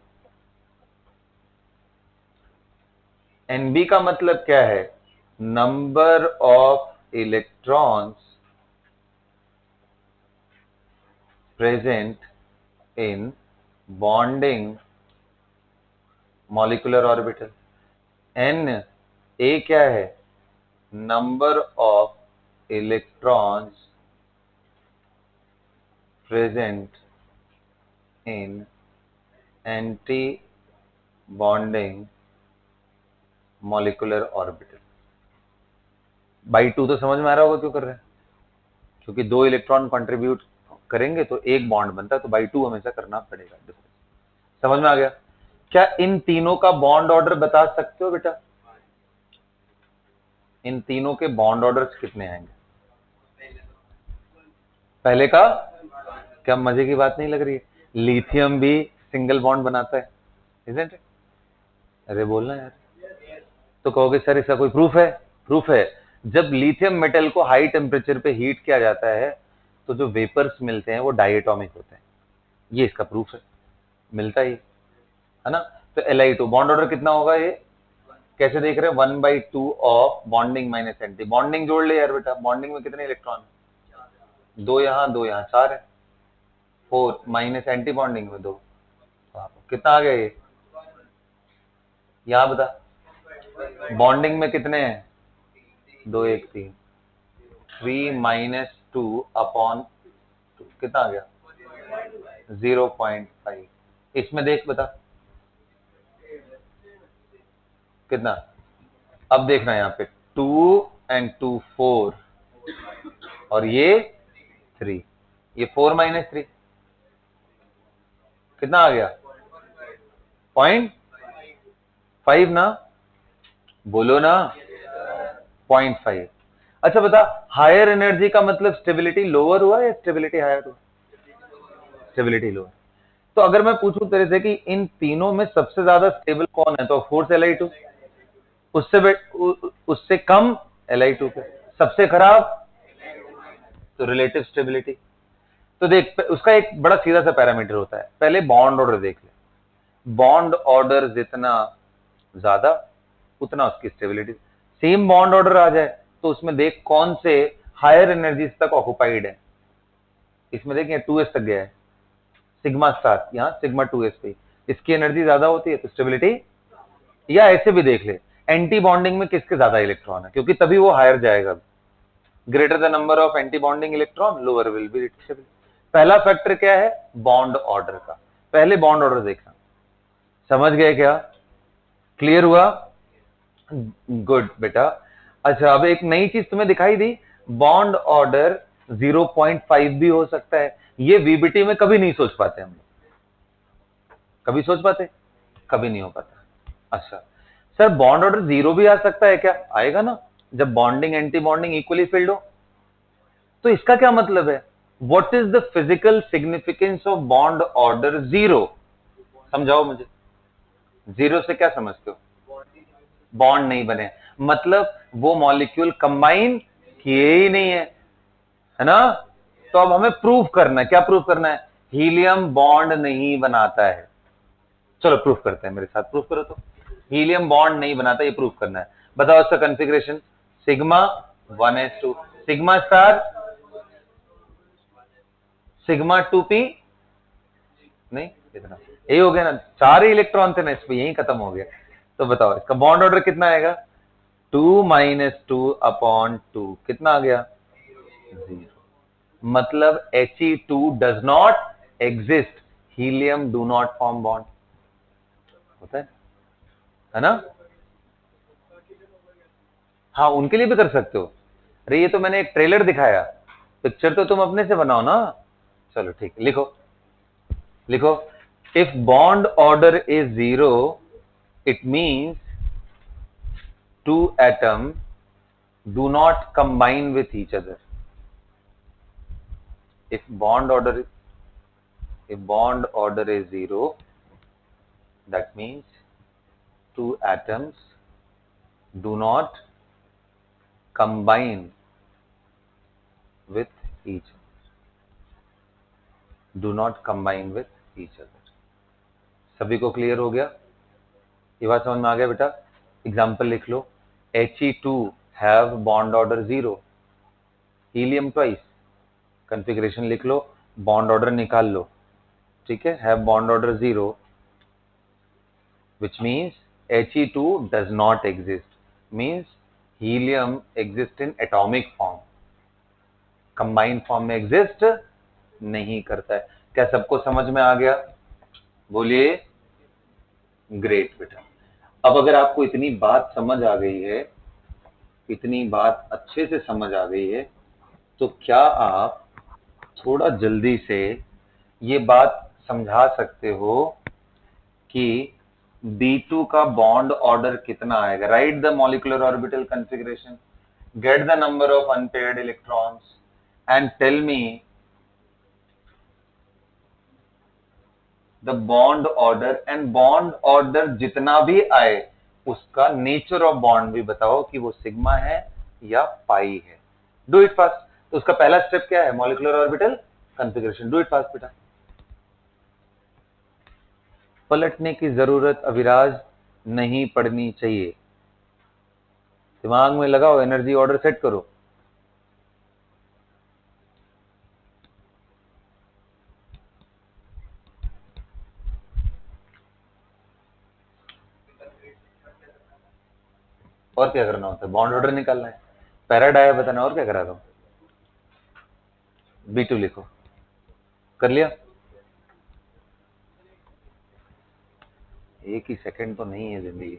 NB का मतलब क्या है? Number of electrons present in bonding molecular orbital. N A क्या है? Number of electrons present in anti bonding molecular orbital. By 2 तो समझ में आ रहा होगा क्यों कर रहे हैं? क्योंकि 2 इलेक्ट्रॉन कंट्रीब्यूट करेंगे तो एक बॉन्ड बनता है, तो बाई 2 हमेशा करना पड़ेगा। समझ में आ गया? क्या इन तीनों का बॉन्ड ऑर्डर बता सकते हो बेटा? इन तीनों के बॉन्ड ऑर्डर्स कितने आएंगे? पहले का क्या मजे की बात नहीं लग रही है? लिथियम भी सिंगल बॉन्ड बनाता है, isn't it? अरे बोलना यार। तो कहोगे सर इसका कोई प्रूफ है? प्रूफ है। जब लिथियम मेटल को हाई टेम्परेचर पे हीट किया जाता है तो जो वेपर्स मिलते हैं वो डायटोमिक होते हैं। ये इसका प्रूफ है, मिलता ही है ना। तो Li2 बॉन्ड ऑर्डर कितना होगा? ये कैसे देख रहे हैं? 1/2 of bonding minus anti bonding. जोड़ ले यार बेटा, बॉन्डिंग में कितने इलेक्ट्रॉन? 2 यहां 2 यहां, 4 है। 4 माइनस एंटी बॉन्डिंग में 2, कितना आ गया ये? यहां बता, बॉन्डिंग में कितने हैं? 2 1 3, 3 माइनस 2 अपॉन 2 कितना आ गया? 0.5। इसमें देख बता कितना। अब देखना यहाँ पे 2 and 2 4 और ये 3, ये 4 माइनस 3 कितना आ गया? 0.5 ना, बोलो ना, 0.5। अच्छा बता, हायर एनर्जी का मतलब स्टेबिलिटी लोअर हुआ या स्टेबिलिटी हायर हुआ? Stability lower. तो अगर मैं पूछूं तेरे से कि इन तीनों में सबसे ज्यादा स्टेबल कौन है, तो फोर्स Li2। उससे कम Li2 पे। सबसे खराब तो रिलेटिव स्टेबिलिटी। तो देख, उसका एक बड़ा सीधा सा पैरामीटर होता है, पहले बॉन्ड ऑर्डर देख ले। बॉन्ड ऑर्डर जितना ज्यादा उतना उसकी स्टेबिलिटी। सेम बॉन्ड ऑर्डर आ जाए तो उसमें देख कौन से हायर एनर्जीज तक ऑक्युपाइड है। इसमें देखिए 2s तक गया है, सिग्मा स्टार यहाँ सिग्मा 2s पे, इसकी एनर्जी ज्यादा होती है तो स्टेबिलिटी। या ऐसे भी देख ले, एंटी बॉन्डिंग में किसके ज्यादा इलेक्ट्रॉन है, क्योंकि तभी वो हायर जाएगा। Greater the number of anti bonding electron lower will be stability. पहला फैक्टर क्या है? बॉन्ड ऑर्डर का। पहले बॉन्ड ऑर्डर देखना। समझ गए क्या? क्लियर हुआ? गुड बेटा। अच्छा अब एक नई चीज तुम्हें दिखाई दी, बॉन्ड ऑर्डर 0.5 भी हो सकता है। ये वीबीटी में कभी नहीं सोच पाते हम लोग। कभी सोच पाते? कभी नहीं हो पाता। अच्छा सर बॉन्ड ऑर्डर 0 भी आ सकता है क्या? आएगा ना, जब bonding anti bonding equally field हो। तो इसका क्या मतलब है? What is the physical significance of bond order 0? समझाओ मुझे, 0 से क्या समझते हो? बॉन्ड नहीं बने, मतलब वो मॉलिक्यूल कंबाइन किए ही नहीं है ना? तो अब हमें प्रूव करना है, क्या प्रूव करना है? हीलियम बॉन्ड नहीं बनाता है। चलो प्रूफ करते हैं, मेरे साथ प्रूफ करो। तो हीलियम बॉन्ड नहीं बनाता, ये प्रूफ करना है। बताओ इसका configuration. Sigma 1s2, sigma star, sigma 2p, नहीं इतना यही हो गया ना, 4 ही इलेक्ट्रॉन थे ना इसमें, यही खत्म हो गया। तो बताओ इसका बॉन्ड ऑर्डर कितना आएगा? 2-2 कितना आ गया? 0। मतलब He2 does not exist, helium do not form bond. होता है ना? हाँ, उनके लिए भी कर सकते हो। अरे ये तो मैंने एक ट्रेलर दिखाया, पिक्चर तो तुम अपने से बनाओ ना। चलो ठीक है, लिखो लिखो। If bond order is 0, it means two atoms do not combine with each other. If bond order is 0, that means two atoms do not combine with each other. Do not combine with each other. सभी को clear हो गया? ये बात समझ में आ गया बेटा? एग्जाम्पल लिख लो। He2 have bond order 0, helium twice। Configuration लिख लो, बॉन्ड ऑर्डर निकाल लो। ठीक है, have bond order 0, which means He2 does not exist, means helium exists in atomic form, combined form में exist नहीं करता है। क्या सबको समझ में आ गया? बोलिए। ग्रेट बेटा। अब अगर आपको इतनी बात समझ आ गई है, इतनी बात अच्छे से समझ आ गई है, तो क्या आप थोड़ा जल्दी से ये बात समझा सकते हो कि B2 का बॉन्ड ऑर्डर कितना आएगा? Write the molecular orbital configuration, get the number of unpaired electrons and tell me the bond order. And bond order जितना भी आए उसका नेचर ऑफ बॉन्ड भी बताओ कि वो सिग्मा है या पाई है। Do it fast. तो उसका पहला स्टेप क्या है? Molecular orbital configuration. Do it fast बेटा। पलटने की जरूरत अविराज नहीं पड़नी चाहिए, दिमाग में लगाओ, एनर्जी ऑर्डर सेट करो। और क्या करना होता है? बॉन्ड ऑर्डर निकालना है, पैराडाया बताना, और क्या करा दो? B2 लिखो। कर लिया? एक ही सेकंड तो नहीं है जिंदगी।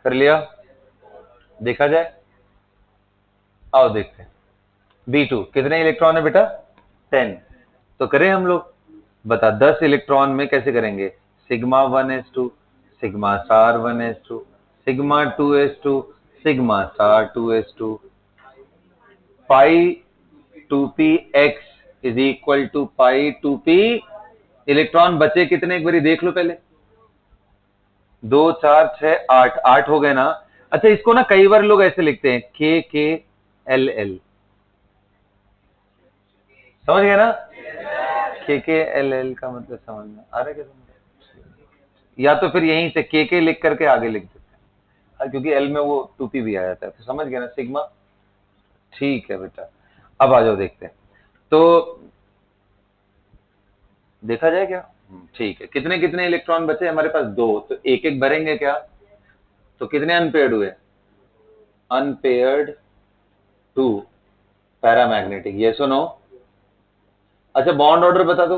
कर लिया? देखा जाए, आओ देखते हैं। B2 कितने इलेक्ट्रॉन है बेटा? 10। तो करें हम लोग, बता 10 इलेक्ट्रॉन में कैसे करेंगे? Sigma 1s2, sigma star 1s2, sigma 2s2, sigma star 2s2, pi 2p x is equal to pi 2p। Electron बचे कितने एक बारी देख लो पहले। 2 4 6 8, 8 हो गए ना? अच्छा, इसको ना कई बार लोग ऐसे लिखते हैं KKLL, समझ गए ना? KKLL का मतलब समझ में आ रहा है क्या तुमको? या तो फिर यहीं से KK लिख करके आगे लिख देते हैं, क्योंकि L में वो 2p भी आ जाता है। तो समझ गए ना? सिग्मा। ठीक है बेटा, अब आ जाओ देखते हैं। तो देखा जाए क्या? ठीक है, कितने कितने इलेक्ट्रॉन बचे हमारे पास? 2। तो एक एक भरेंगे क्या? तो कितने अनपेयर्ड हुए? अनपेयर्ड 2 पैरामैग्नेटिक, ये सुनो। अच्छा, बॉन्ड ऑर्डर बता दो।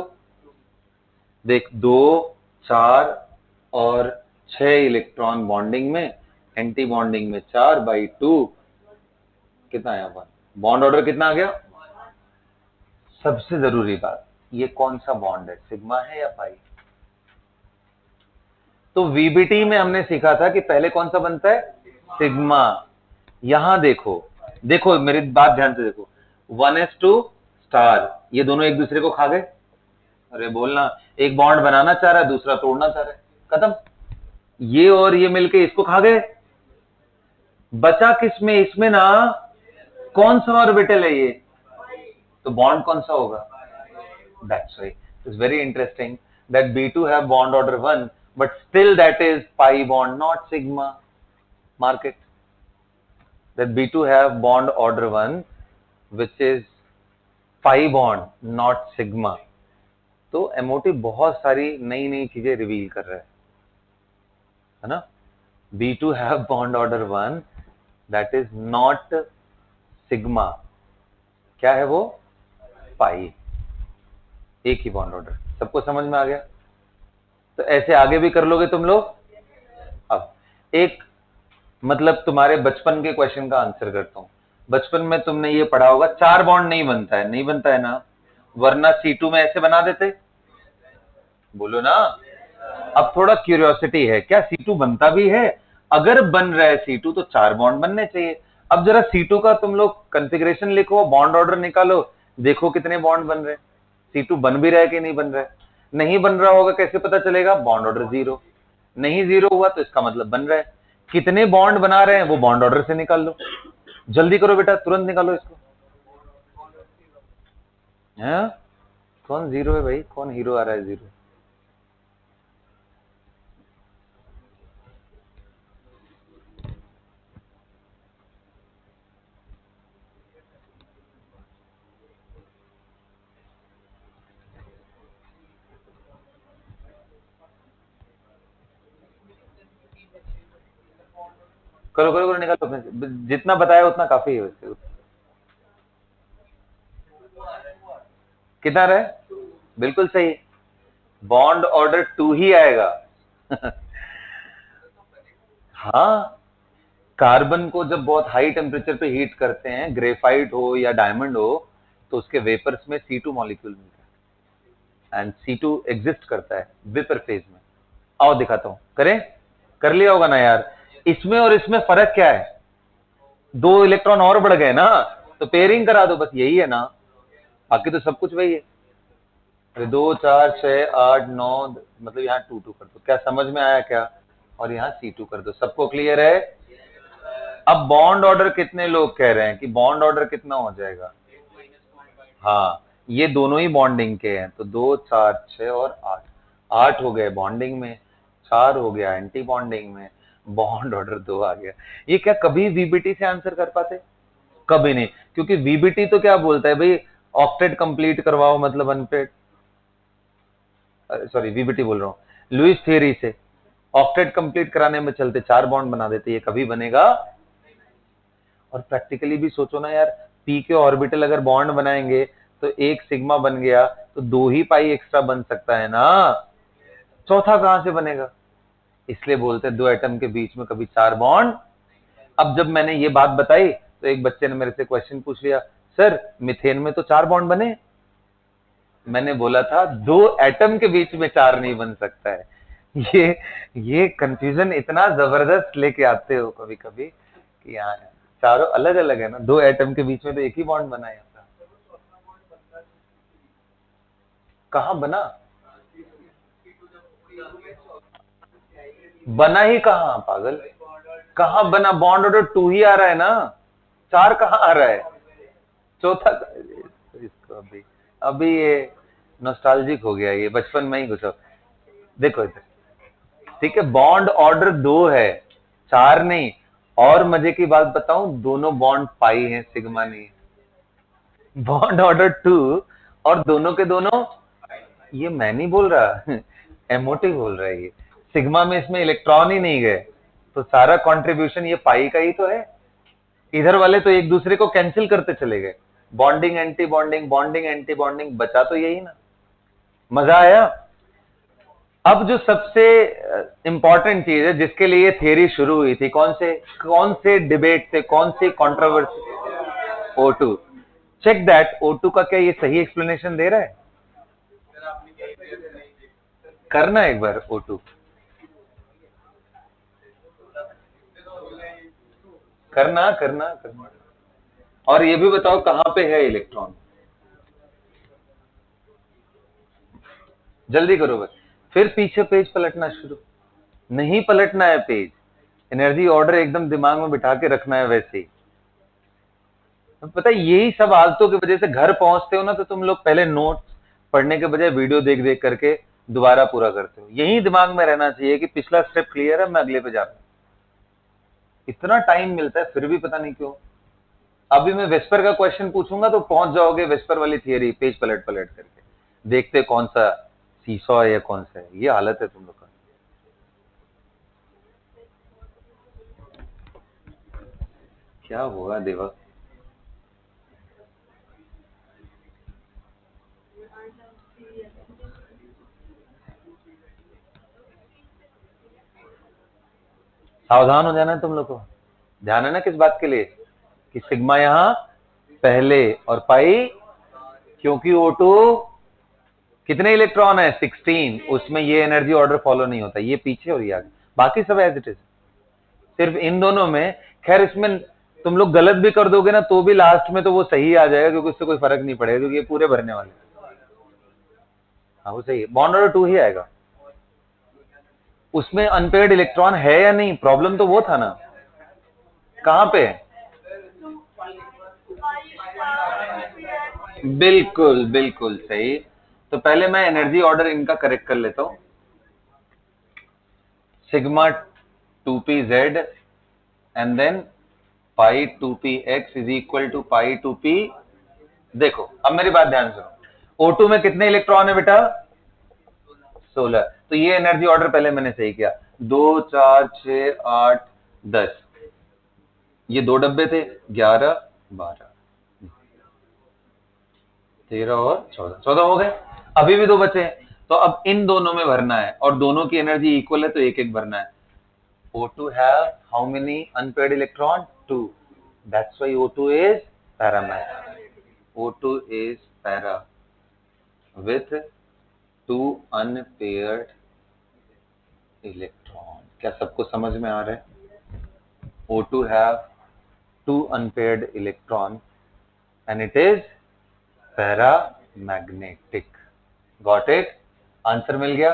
देख, 2 4 और 6 इलेक्ट्रॉन बॉन्डिंग में, एंटी बॉन्डिंग में 4/2, कितना आया? 1। बॉन्ड ऑर्डर कितना आ गया? सबसे जरूरी बात, ये कौन सा बॉन्ड है? सिग्मा है या पाई? तो वीबीटी में हमने सीखा था कि पहले कौन सा बनता है, सिग्मा। यहां देखो, देखो मेरी बात ध्यान से देखो, 1s2 स्टार, ये दोनों एक दूसरे को खा गए। अरे बोलना, एक बॉन्ड बनाना चाह रहा है, दूसरा तोड़ना चाह रहा है, खत्म। ये और ये मिलके इसको खा गए, बचा किसमें, इसमें ना, कौन सा ऑर्बिटल है ये, तो बॉन्ड कौन सा होगा, that's why it's very interesting that B2 have bond order 1 but still that is pi bond not sigma. Mark it, that B2 have bond order 1 which is pi bond not sigma. तो MOT बहुत सारी नई नई चीजें reveal कर रहा है ना। B2 have bond order 1 that is not sigma, क्या है वो, पाई, एक ही बॉन्ड ऑर्डर। सबको समझ में आ गया? तो ऐसे आगे भी कर लोगे तुम लोग। अब एक मतलब तुम्हारे बचपन के क्वेश्चन का आंसर करता हूं। बचपन में तुमने ये पढ़ा होगा, 4 बॉन्ड नहीं बनता है, नहीं बनता है ना, वरना C2 में ऐसे बना देते, बोलो ना। अब थोड़ा क्यूरियोसिटी है, क्या C2 बनता भी है? अगर बन रहा है C2 तो 4 बॉन्ड बनने चाहिए। अब जरा C2 का तुम लोग कॉन्फ़िगरेशन लिखो, बॉन्ड ऑर्डर निकालो, देखो कितने बॉन्ड बन रहे हैं। C2 बन भी रहा है कि नहीं बन रहा है? नहीं बन रहा होगा, कैसे पता चलेगा, बॉन्ड ऑर्डर 0, नहीं 0 हुआ तो इसका मतलब बन रहा है। कितने बॉन्ड बना रहे हैं वो बॉन्ड ऑर्डर से निकाल लो, जल्दी करो बेटा, तुरंत निकालो इसको। है कौन 0 है भाई, कौन हीरो आ रहा है 0? करो करो करो, निकालो, जितना बताया उतना काफी है वैसे। कितना रहे, बिल्कुल सही, बॉन्ड ऑर्डर 2 ही आएगा। हाँ, कार्बन को जब बहुत हाई टेम्परेचर पे हीट करते हैं, ग्रेफाइट हो या डायमंड हो, तो उसके वेपर्स में C2 मॉलिक्यूल मिलता है एंड C2 एग्जिस्ट करता है वेपर फेज में। आओ दिखाता हूं, करें, कर लिया होगा ना यार। इसमें और इसमें फर्क क्या है, 2 इलेक्ट्रॉन और बढ़ गए ना, तो पेयरिंग करा दो, बस यही है ना, बाकी तो सब कुछ वही है। अरे 2 4 6 8 9, मतलब यहाँ 2 2 कर दो, क्या समझ में आया क्या, और यहाँ C2 कर दो, सबको क्लियर है? अब बॉन्ड ऑर्डर कितने लोग कह रहे हैं कि बॉन्ड ऑर्डर कितना हो जाएगा, हाँ, ये दोनों ही बॉन्डिंग के हैं, तो 2 4 6 और 8, 8 हो गए बॉन्डिंग में, 4 हो गया एंटी बॉन्डिंग में, बॉन्ड ऑर्डर 2 आ गया। ये क्या कभी वीबीटी से आंसर कर पाते, कभी नहीं, क्योंकि वीबीटी तो क्या बोलता है भाई, ऑक्टेट कंप्लीट करवाओ मतलब अनपेड, सॉरी वीबीटी बोल रहा हूँ, लुईस थ्योरी से ऑक्टेट कंप्लीट कराने में चलते 4 बॉन्ड बना देते, ये कभी बनेगा। और प्रैक्टिकली भी सोचो ना यार, पी के ऑर्बिटल अगर बॉन्ड बनाएंगे तो एक सिग्मा बन गया, तो 2 ही पाई एक्स्ट्रा बन सकता है ना, चौथा कहां से बनेगा? इसलिए बोलते हैं 2 एटम के बीच में कभी 4 बॉन्ड। अब जब मैंने ये बात बताई तो एक बच्चे ने मेरे से क्वेश्चन पूछ लिया, सर मिथेन में तो 4 बॉन्ड बने। मैंने बोला था 2 एटम के बीच में 4 नहीं बन सकता है। ये कंफ्यूजन इतना जबरदस्त लेके आते हो कभी कभी कि यार चारों अलग अलग है ना, 2 एटम के बीच में तो एक ही बॉन्ड बना है, कहां बना, बना ही कहां पागल, कहां बना, बॉन्ड ऑर्डर 2 ही आ रहा है ना, 4 कहां आ रहा है, चौथा। इसको अभी अभी ये नॉस्टैल्जिक हो गया, ये बचपन में ही घुसा। देखो इधर, ठीक है, बॉन्ड ऑर्डर 2 है, 4 नहीं। और मजे की बात बताऊं, दोनों बॉन्ड पाई हैं, सिग्मा नहीं। बॉन्ड ऑर्डर 2 और दोनों के दोनों, ये मैं नहीं बोल रहा, एमओटी बोल रहा है ये, सिग्मा में इसमें इलेक्ट्रॉन ही नहीं गए, तो सारा कंट्रीब्यूशन ये पाई का ही तो है। इधर वाले तो एक दूसरे को कैंसिल करते चले गए, bonding anti bonding, bonding anti bonding, बचा तो यही ना। मजा आया? अब जो सबसे इंपॉर्टेंट चीज है जिसके लिए थियरी शुरू हुई थी, कौन से डिबेट से, कौन सी controversy, O2। Check that O2 का क्या ये सही एक्सप्लेनेशन दे रहा है, करना एक बार O2, करना करना करना। और ये भी बताओ कहां पे है इलेक्ट्रॉन, जल्दी करो बस। फिर पीछे पेज पलटना शुरू, नहीं पलटना है पेज, एनर्जी ऑर्डर एकदम दिमाग में बिठा के रखना है वैसे ही। तो पता है यही सब आदतों की वजह से घर पहुंचते हो ना तो तुम लोग पहले नोट्स पढ़ने के बजाय वीडियो देख देख करके दोबारा पूरा करते हो। यही दिमाग में रहना चाहिए कि पिछला स्टेप क्लियर है, मैं अगले पे जा रहा हूं। इतना टाइम मिलता है फिर भी पता नहीं क्यों। अभी मैं वेस्पर का क्वेश्चन पूछूंगा तो पहुंच जाओगे वेस्पर वाली थियरी, पेज पलट पलट करके देखते कौन सा सीसॉ है या कौन सा है। ये हालत है तुम लोग का। क्या होगा देवा? सावधान हो जाना है तुम लोग को। ध्यान है ना किस बात के लिए, कि सिग्मा यहां पहले और पाई, क्योंकि O2 कितने इलेक्ट्रॉन है 16, उसमें ये एनर्जी ऑर्डर फॉलो नहीं होता, ये पीछे और ये आगे, बाकी सब एज इट इज। सिर्फ इन दोनों में, खैर इसमें तुम लोग गलत भी कर दोगे ना तो भी लास्ट में तो वो सही आ जाएगा, क्योंकि उससे कोई फर्क नहीं पड़ेगा, क्योंकि ये पूरे भरने वाले। हाँ वो सही है, बॉन्ड ऑर्डर 2 ही आएगा। उसमें अनपेयर्ड इलेक्ट्रॉन है या नहीं, प्रॉब्लम तो वो था ना। कहां पे है? बिल्कुल बिल्कुल सही। तो पहले मैं एनर्जी ऑर्डर इनका करेक्ट कर लेता हूं। Sigma 2p(z) and then pi 2px is equal to pi 2p। देखो अब मेरी बात ध्यान सुनो, O2 में कितने इलेक्ट्रॉन है बेटा? 16। तो ये एनर्जी ऑर्डर पहले मैंने सही किया, 2 4 6 8 10, ये दो डब्बे थे, 11 12 13 और 14, 14 हो गए। अभी भी दो बचे हैं, तो अब इन दोनों में भरना है और दोनों की एनर्जी इक्वल है तो एक एक भरना है। O2 have how many unpaired electron? 2. That's why O2 is paramagnetic. O2 is para with 2 unpaired electron. क्या सबको समझ में आ रहा है? O2 have 2 unpaired electron and it is paramagnetic. Got it? Answer मिल गया।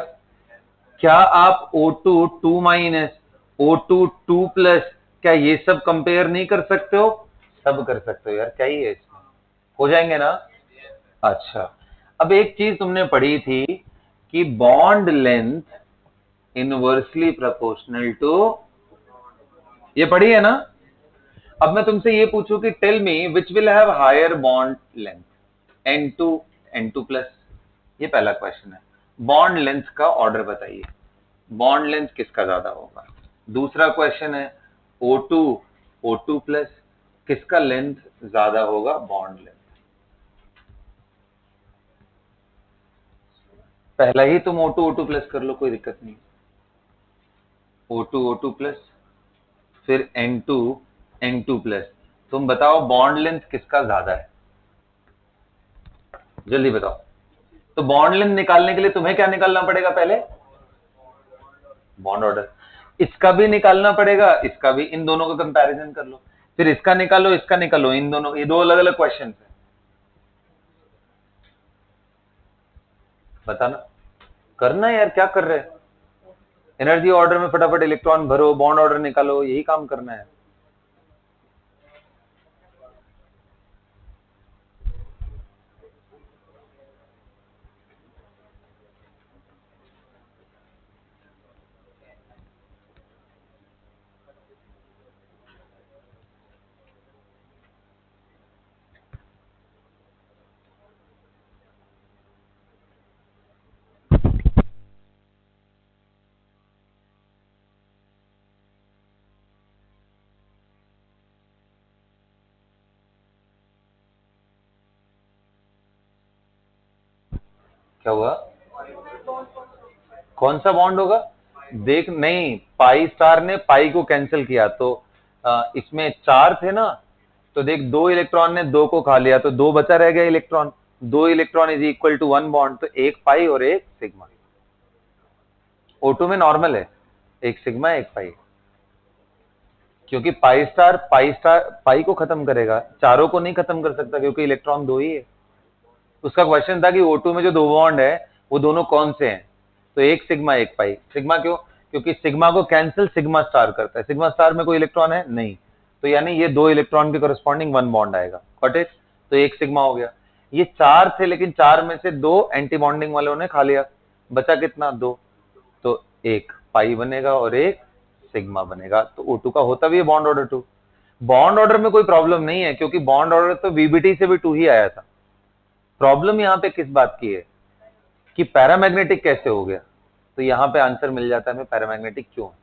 क्या आप O2 2 माइनस, O2 2 प्लस, क्या ये सब कंपेयर नहीं कर सकते हो? सब कर सकते हो यार, क्या ही है इसमें, हो जाएंगे ना। अच्छा, अब एक चीज तुमने पढ़ी थी कि bond length inversely proportional to, ये पढ़ी है ना। अब मैं तुमसे ये पूछूं कि tell me which will have higher bond length, N2 N2 plus, ये पहला क्वेश्चन है। बॉन्ड लेंथ का ऑर्डर बताइए, बॉन्ड लेंथ किसका ज्यादा होगा। दूसरा क्वेश्चन है O2 O2 प्लस, किसका लेंथ ज्यादा होगा बॉन्ड लेंथ। पहला ही तुम O2 O2 प्लस कर लो, कोई दिक्कत नहीं। O2 O2 प्लस, फिर N2 N2 प्लस, तुम बताओ बॉन्ड लेंथ किसका ज्यादा है, जल्दी बताओ। तो बॉन्ड लेंथ निकालने के लिए तुम्हें क्या निकालना पड़ेगा पहले? Bond order. इसका भी निकालना पड़ेगा, इसका भी, इन दोनों का कंपैरिजन कर लो, फिर इसका निकालो इसका निकालो, इन दोनों, ये दो अलग अलग क्वेश्चन है, बताना। करना यार, क्या कर रहे हैं? एनर्जी ऑर्डर में फटाफट इलेक्ट्रॉन भरो, बॉन्ड ऑर्डर निकालो, यही काम करना है। क्या हुआ? कौन सा बॉन्ड होगा? देख, नहीं, पाई स्टार ने पाई को कैंसिल किया, तो इसमें 4 थे ना, तो देख दो इलेक्ट्रॉन ने दो को खा लिया, तो दो बचा रह गया इलेक्ट्रॉन, दो electron is equal to 1 bond, तो एक पाई और एक सिग्मा। O2 में नॉर्मल है, एक सिग्मा एक पाई। क्योंकि पाई को खत्म करेगा, चारों को नहीं खत्म कर सकता क्योंकि इलेक्ट्रॉन दो ही है। उसका क्वेश्चन था कि O2 में जो दो बॉन्ड है वो दोनों कौन से हैं, तो एक सिग्मा एक पाई। सिग्मा क्यों? क्योंकि सिग्मा को कैंसिल सिग्मा स्टार करता है, सिग्मा स्टार में कोई इलेक्ट्रॉन है नहीं, तो यानी ये दो इलेक्ट्रॉन के करस्पॉन्डिंग वन बॉन्ड आएगा, गॉट इट। तो एक सिग्मा हो गया। ये चार थे लेकिन चार में से दो एंटी बॉन्डिंग वालों ने खा लिया, बचा कितना? दो, तो एक पाई बनेगा और एक सिग्मा बनेगा। तो O2 का होता भी है बॉन्ड ऑर्डर 2। बॉन्ड ऑर्डर में कोई प्रॉब्लम नहीं है क्योंकि बॉन्ड ऑर्डर तो VBT से भी 2 ही आया था। प्रॉब्लम यहां पे किस बात की है कि पैरामैग्नेटिक कैसे हो गया, तो यहां पे आंसर मिल जाता है हमें पैरामैग्नेटिक क्यों है।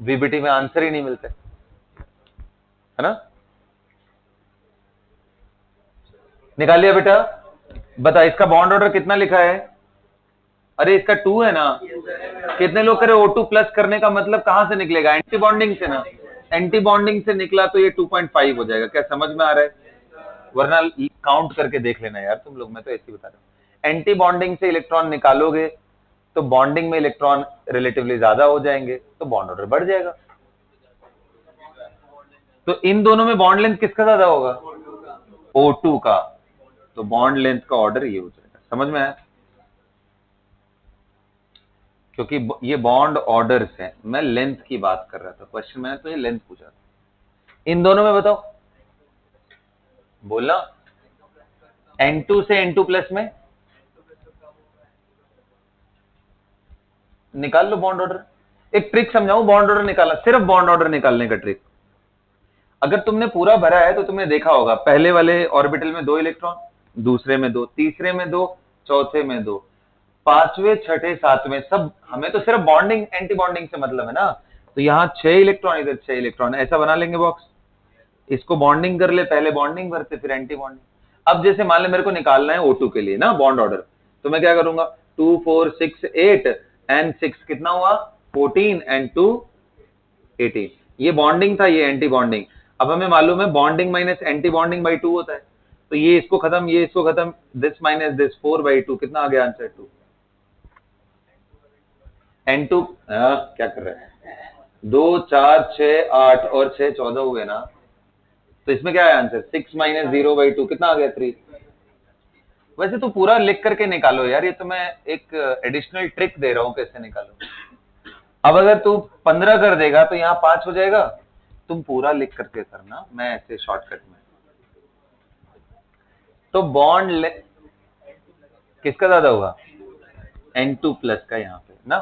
VBT में आंसर ही नहीं मिलता है ना। निकाल लिया बेटा, बता इसका बॉन्ड ऑर्डर कितना लिखा है? अरे इसका 2 है ना। कितने लोग करे O2 प्लस करने का मतलब कहां से निकलेगा? एंटी बॉन्डिंग से ना। एंटी बॉन्डिंग से निकला तो ये 2.5 हो जाएगा। क्या समझ में आ रहा है? वरना काउंट करके देख लेना यार तुम लोग, मैं तो ऐसे ही बता रहा हूं। एंटी बॉन्डिंग से इलेक्ट्रॉन निकालोगे तो बॉन्डिंग में इलेक्ट्रॉन रिलेटिवली ज्यादा हो जाएंगे तो बॉन्ड ऑर्डर बढ़ जाएगा। तो इन दोनों में बॉन्ड लेंथ किसका ज्यादा होगा? O2 का। तो बॉन्ड लेंथ का ऑर्डर ये हो जाएगा। समझ में आया? क्योंकि ये बॉन्ड ऑर्डर्स है, मैं लेंथ की बात कर रहा था, क्वेश्चन में तो ये लेंथ पूछा था। इन दोनों में बताओ, बोलना। N2 से N2 प्लस में निकाल लो बॉन्ड ऑर्डर। एक ट्रिक समझाऊं बॉन्ड ऑर्डर निकालना, सिर्फ बॉन्ड ऑर्डर निकालने का ट्रिक। अगर तुमने पूरा भरा है तो तुमने देखा होगा पहले वाले ऑर्बिटल में 2 इलेक्ट्रॉन, दूसरे में 2, तीसरे में 2, चौथे में 2, पांचवें, छठे, सातवें, सब हमें तो सिर्फ बॉन्डिंग एंटी बॉन्डिंग से मतलब है ना। तो यहाँ 6 इलेक्ट्रॉन, इधर 6 इलेक्ट्रॉन, ऐसा बना लेंगे बॉक्स। इसको बॉन्डिंग कर ले, पहले बॉन्डिंग भरते फिर एंटी बॉन्डिंग। अब जैसे मान ले मेरे को निकालना है O2 के लिए ना बॉन्ड ऑर्डर, तो मैं क्या करूंगा? 2 4 6 8 एंड 6 कितना हुआ? 14 एंड 2 18। ये बॉन्डिंग था, ये एंटी बॉन्डिंग। अब हमें मालूम है bonding minus anti bonding by 2 होता है, तो ये इसको खत्म, ये इसको खत्म, दिस माइनस दिस, 4/2, कितना आ गया आंसर? 2। N2 क्या कर रहे हैं? 2 4 6 8 और 6 14 हुए ना, तो इसमें क्या है आंसर? 6 माइनस 0/2, कितना आ गया? 3। वैसे तो पूरा लिख करके निकालो यार, ये तो मैं एक एडिशनल ट्रिक दे रहा हूं कैसे निकालो। अब अगर तू 15 कर देगा तो यहाँ 5 हो जाएगा, तुम पूरा लिख करके करना, मैं ऐसे शॉर्टकट में। तो बॉन्ड किसका ज्यादा होगा? N2 प्लस का यहाँ पे ना।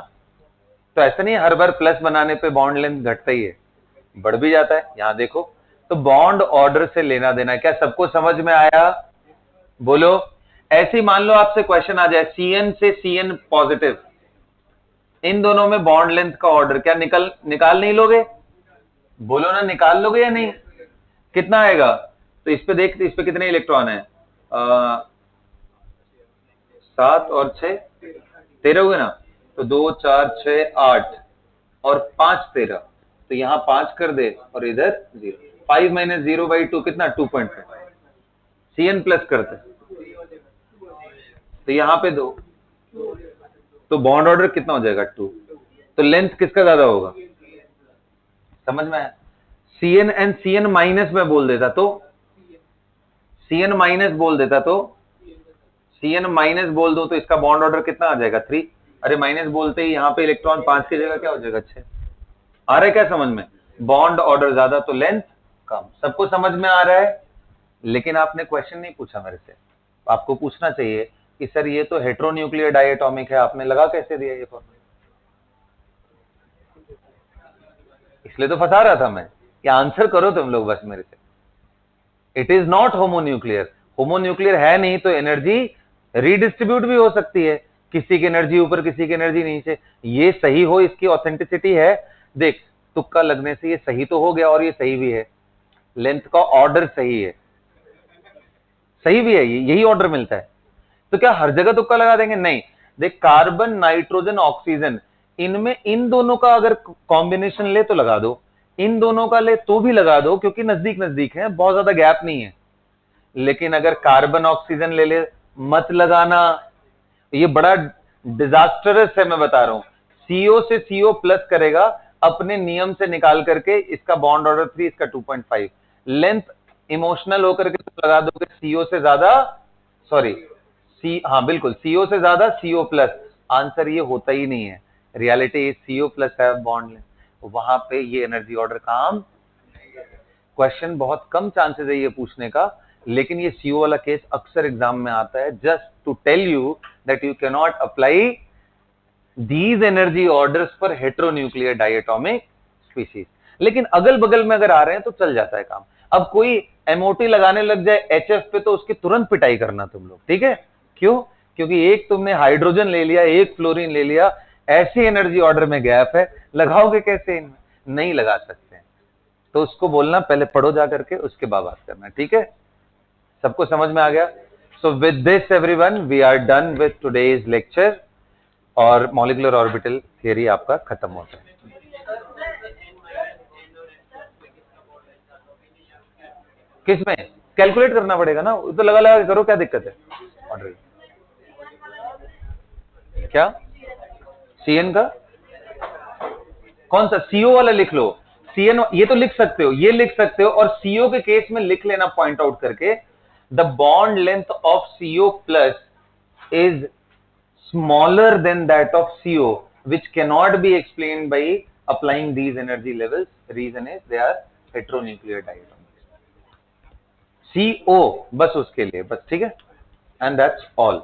तो ऐसा नहीं है हर बार प्लस बनाने पे बॉन्ड लेंथ घटता ही है, बढ़ भी जाता है। यहां देखो, तो बॉन्ड ऑर्डर से लेना देना, क्या सबको समझ में आया? बोलो। ऐसे ही मान लो आपसे क्वेश्चन आ जाए CN से CN पॉजिटिव, इन दोनों में बॉन्ड लेंथ का ऑर्डर, क्या निकाल नहीं लोगे? बोलो ना, निकाल लोगे या नहीं? कितना आएगा? तो इस पे देख, इस पे कितने इलेक्ट्रॉन है? 7 और 6 13 हुए ना। तो 2 4 6 8 और 5 13, तो यहां 5 कर दे और इधर 0। 5 माइनस 0/2 कितना? 2.5। CN प्लस करते, तो यहां पे 2, तो बॉन्ड ऑर्डर कितना हो जाएगा? 2। तो लेंथ किसका ज्यादा होगा? समझ में आया? CN एंड CN माइनस में बोल देता तो, CN माइनस बोल देता तो, CN माइनस बोल दो तो इसका बॉन्ड ऑर्डर कितना आ जाएगा? 3। अरे माइनस बोलते ही यहाँ पे इलेक्ट्रॉन 5 की जगह क्या हो जाएगा? 6। आ रहा है क्या समझ में? बॉन्ड ऑर्डर ज्यादा तो लेंथ कम। सबको समझ में आ रहा है? लेकिन आपने क्वेश्चन नहीं पूछा मेरे से, आपको पूछना चाहिए कि सर ये तो हेट्रोन्यूक्लियर डायटोमिक है, आपने लगा कैसे दिया ये फॉर्मूला? इसलिए तो फंसा रहा था मैं कि आंसर करो तुम लोग बस मेरे से। It is not homonuclear. Homonuclear है नहीं तो एनर्जी रीडिस्ट्रीब्यूट भी हो सकती है, किसी की एनर्जी ऊपर किसी की एनर्जी नीचे। ये सही हो, इसकी ऑथेंटिसिटी है। देख, तुक्का लगने से ये सही तो हो गया और ये सही भी है, लेंथ का ऑर्डर सही है, सही भी है, यही ऑर्डर मिलता है। तो क्या हर जगह तुक्का लगा देंगे? नहीं। देख, कार्बन नाइट्रोजन ऑक्सीजन, इनमें इन दोनों का अगर कॉम्बिनेशन ले तो लगा दो, इन दोनों का ले तो भी लगा दो, क्योंकि नजदीक नजदीक है, बहुत ज्यादा गैप नहीं है। लेकिन अगर कार्बन ऑक्सीजन ले ले, मत लगाना, ये बड़ा डिजास्टरस है, मैं बता रहा हूं। CO से CO प्लस करेगा अपने नियम से निकाल करके इसका बॉन्ड ऑर्डर 3, इसका 2.5, लेंथ इमोशनल होकर के तो लगा दोगे CO से ज्यादा, सॉरी हाँ बिल्कुल CO से ज्यादा CO प्लस। आंसर ये होता ही नहीं है, रियलिटी इज CO प्लस है बॉन्ड लेंथ, वहां पे ये एनर्जी ऑर्डर काम। क्वेश्चन बहुत कम चांसेस है ये पूछने का, लेकिन ये CO वाला केस अक्सर एग्जाम में आता है, just to tell you that you can not apply these energy orders for heteronuclear diatomic species। लेकिन अगल बगल में अगर आ रहे हैं तो चल जाता है काम। अब कोई MOT लगाने लग जाए HF पे तो उसकी तुरंत पिटाई करना तुम लोग, ठीक है? क्यों? क्योंकि एक तुमने हाइड्रोजन ले लिया, एक फ्लोरीन ले लिया, ऐसी एनर्जी ऑर्डर में गैप है, लगाओगे कैसे इनमें? नहीं लगा सकते हैं। तो उसको बोलना पहले पढ़ो जा करके, उसके बाद बात करना, ठीक है? सबको समझ में आ गया? So with this everyone we are done with today's lecture, और मॉलिक्यूलर ऑर्बिटल थियरी आपका खत्म होता है। किसमें कैलकुलेट करना पड़ेगा ना, तो लगा लगा करो, क्या दिक्कत है? ऑर्डर क्या CN का कौन सा? CO वाला लिख लो, CN ये तो लिख सकते हो, ये लिख सकते हो, और CO के केस में लिख लेना पॉइंट आउट करके, the bond length of CO plus is smaller than that of CO, which cannot be explained by applying these energy levels. Reason is they are heteronuclear diatoms। CO बस उसके लिए, बस, ठीक है? And that's all।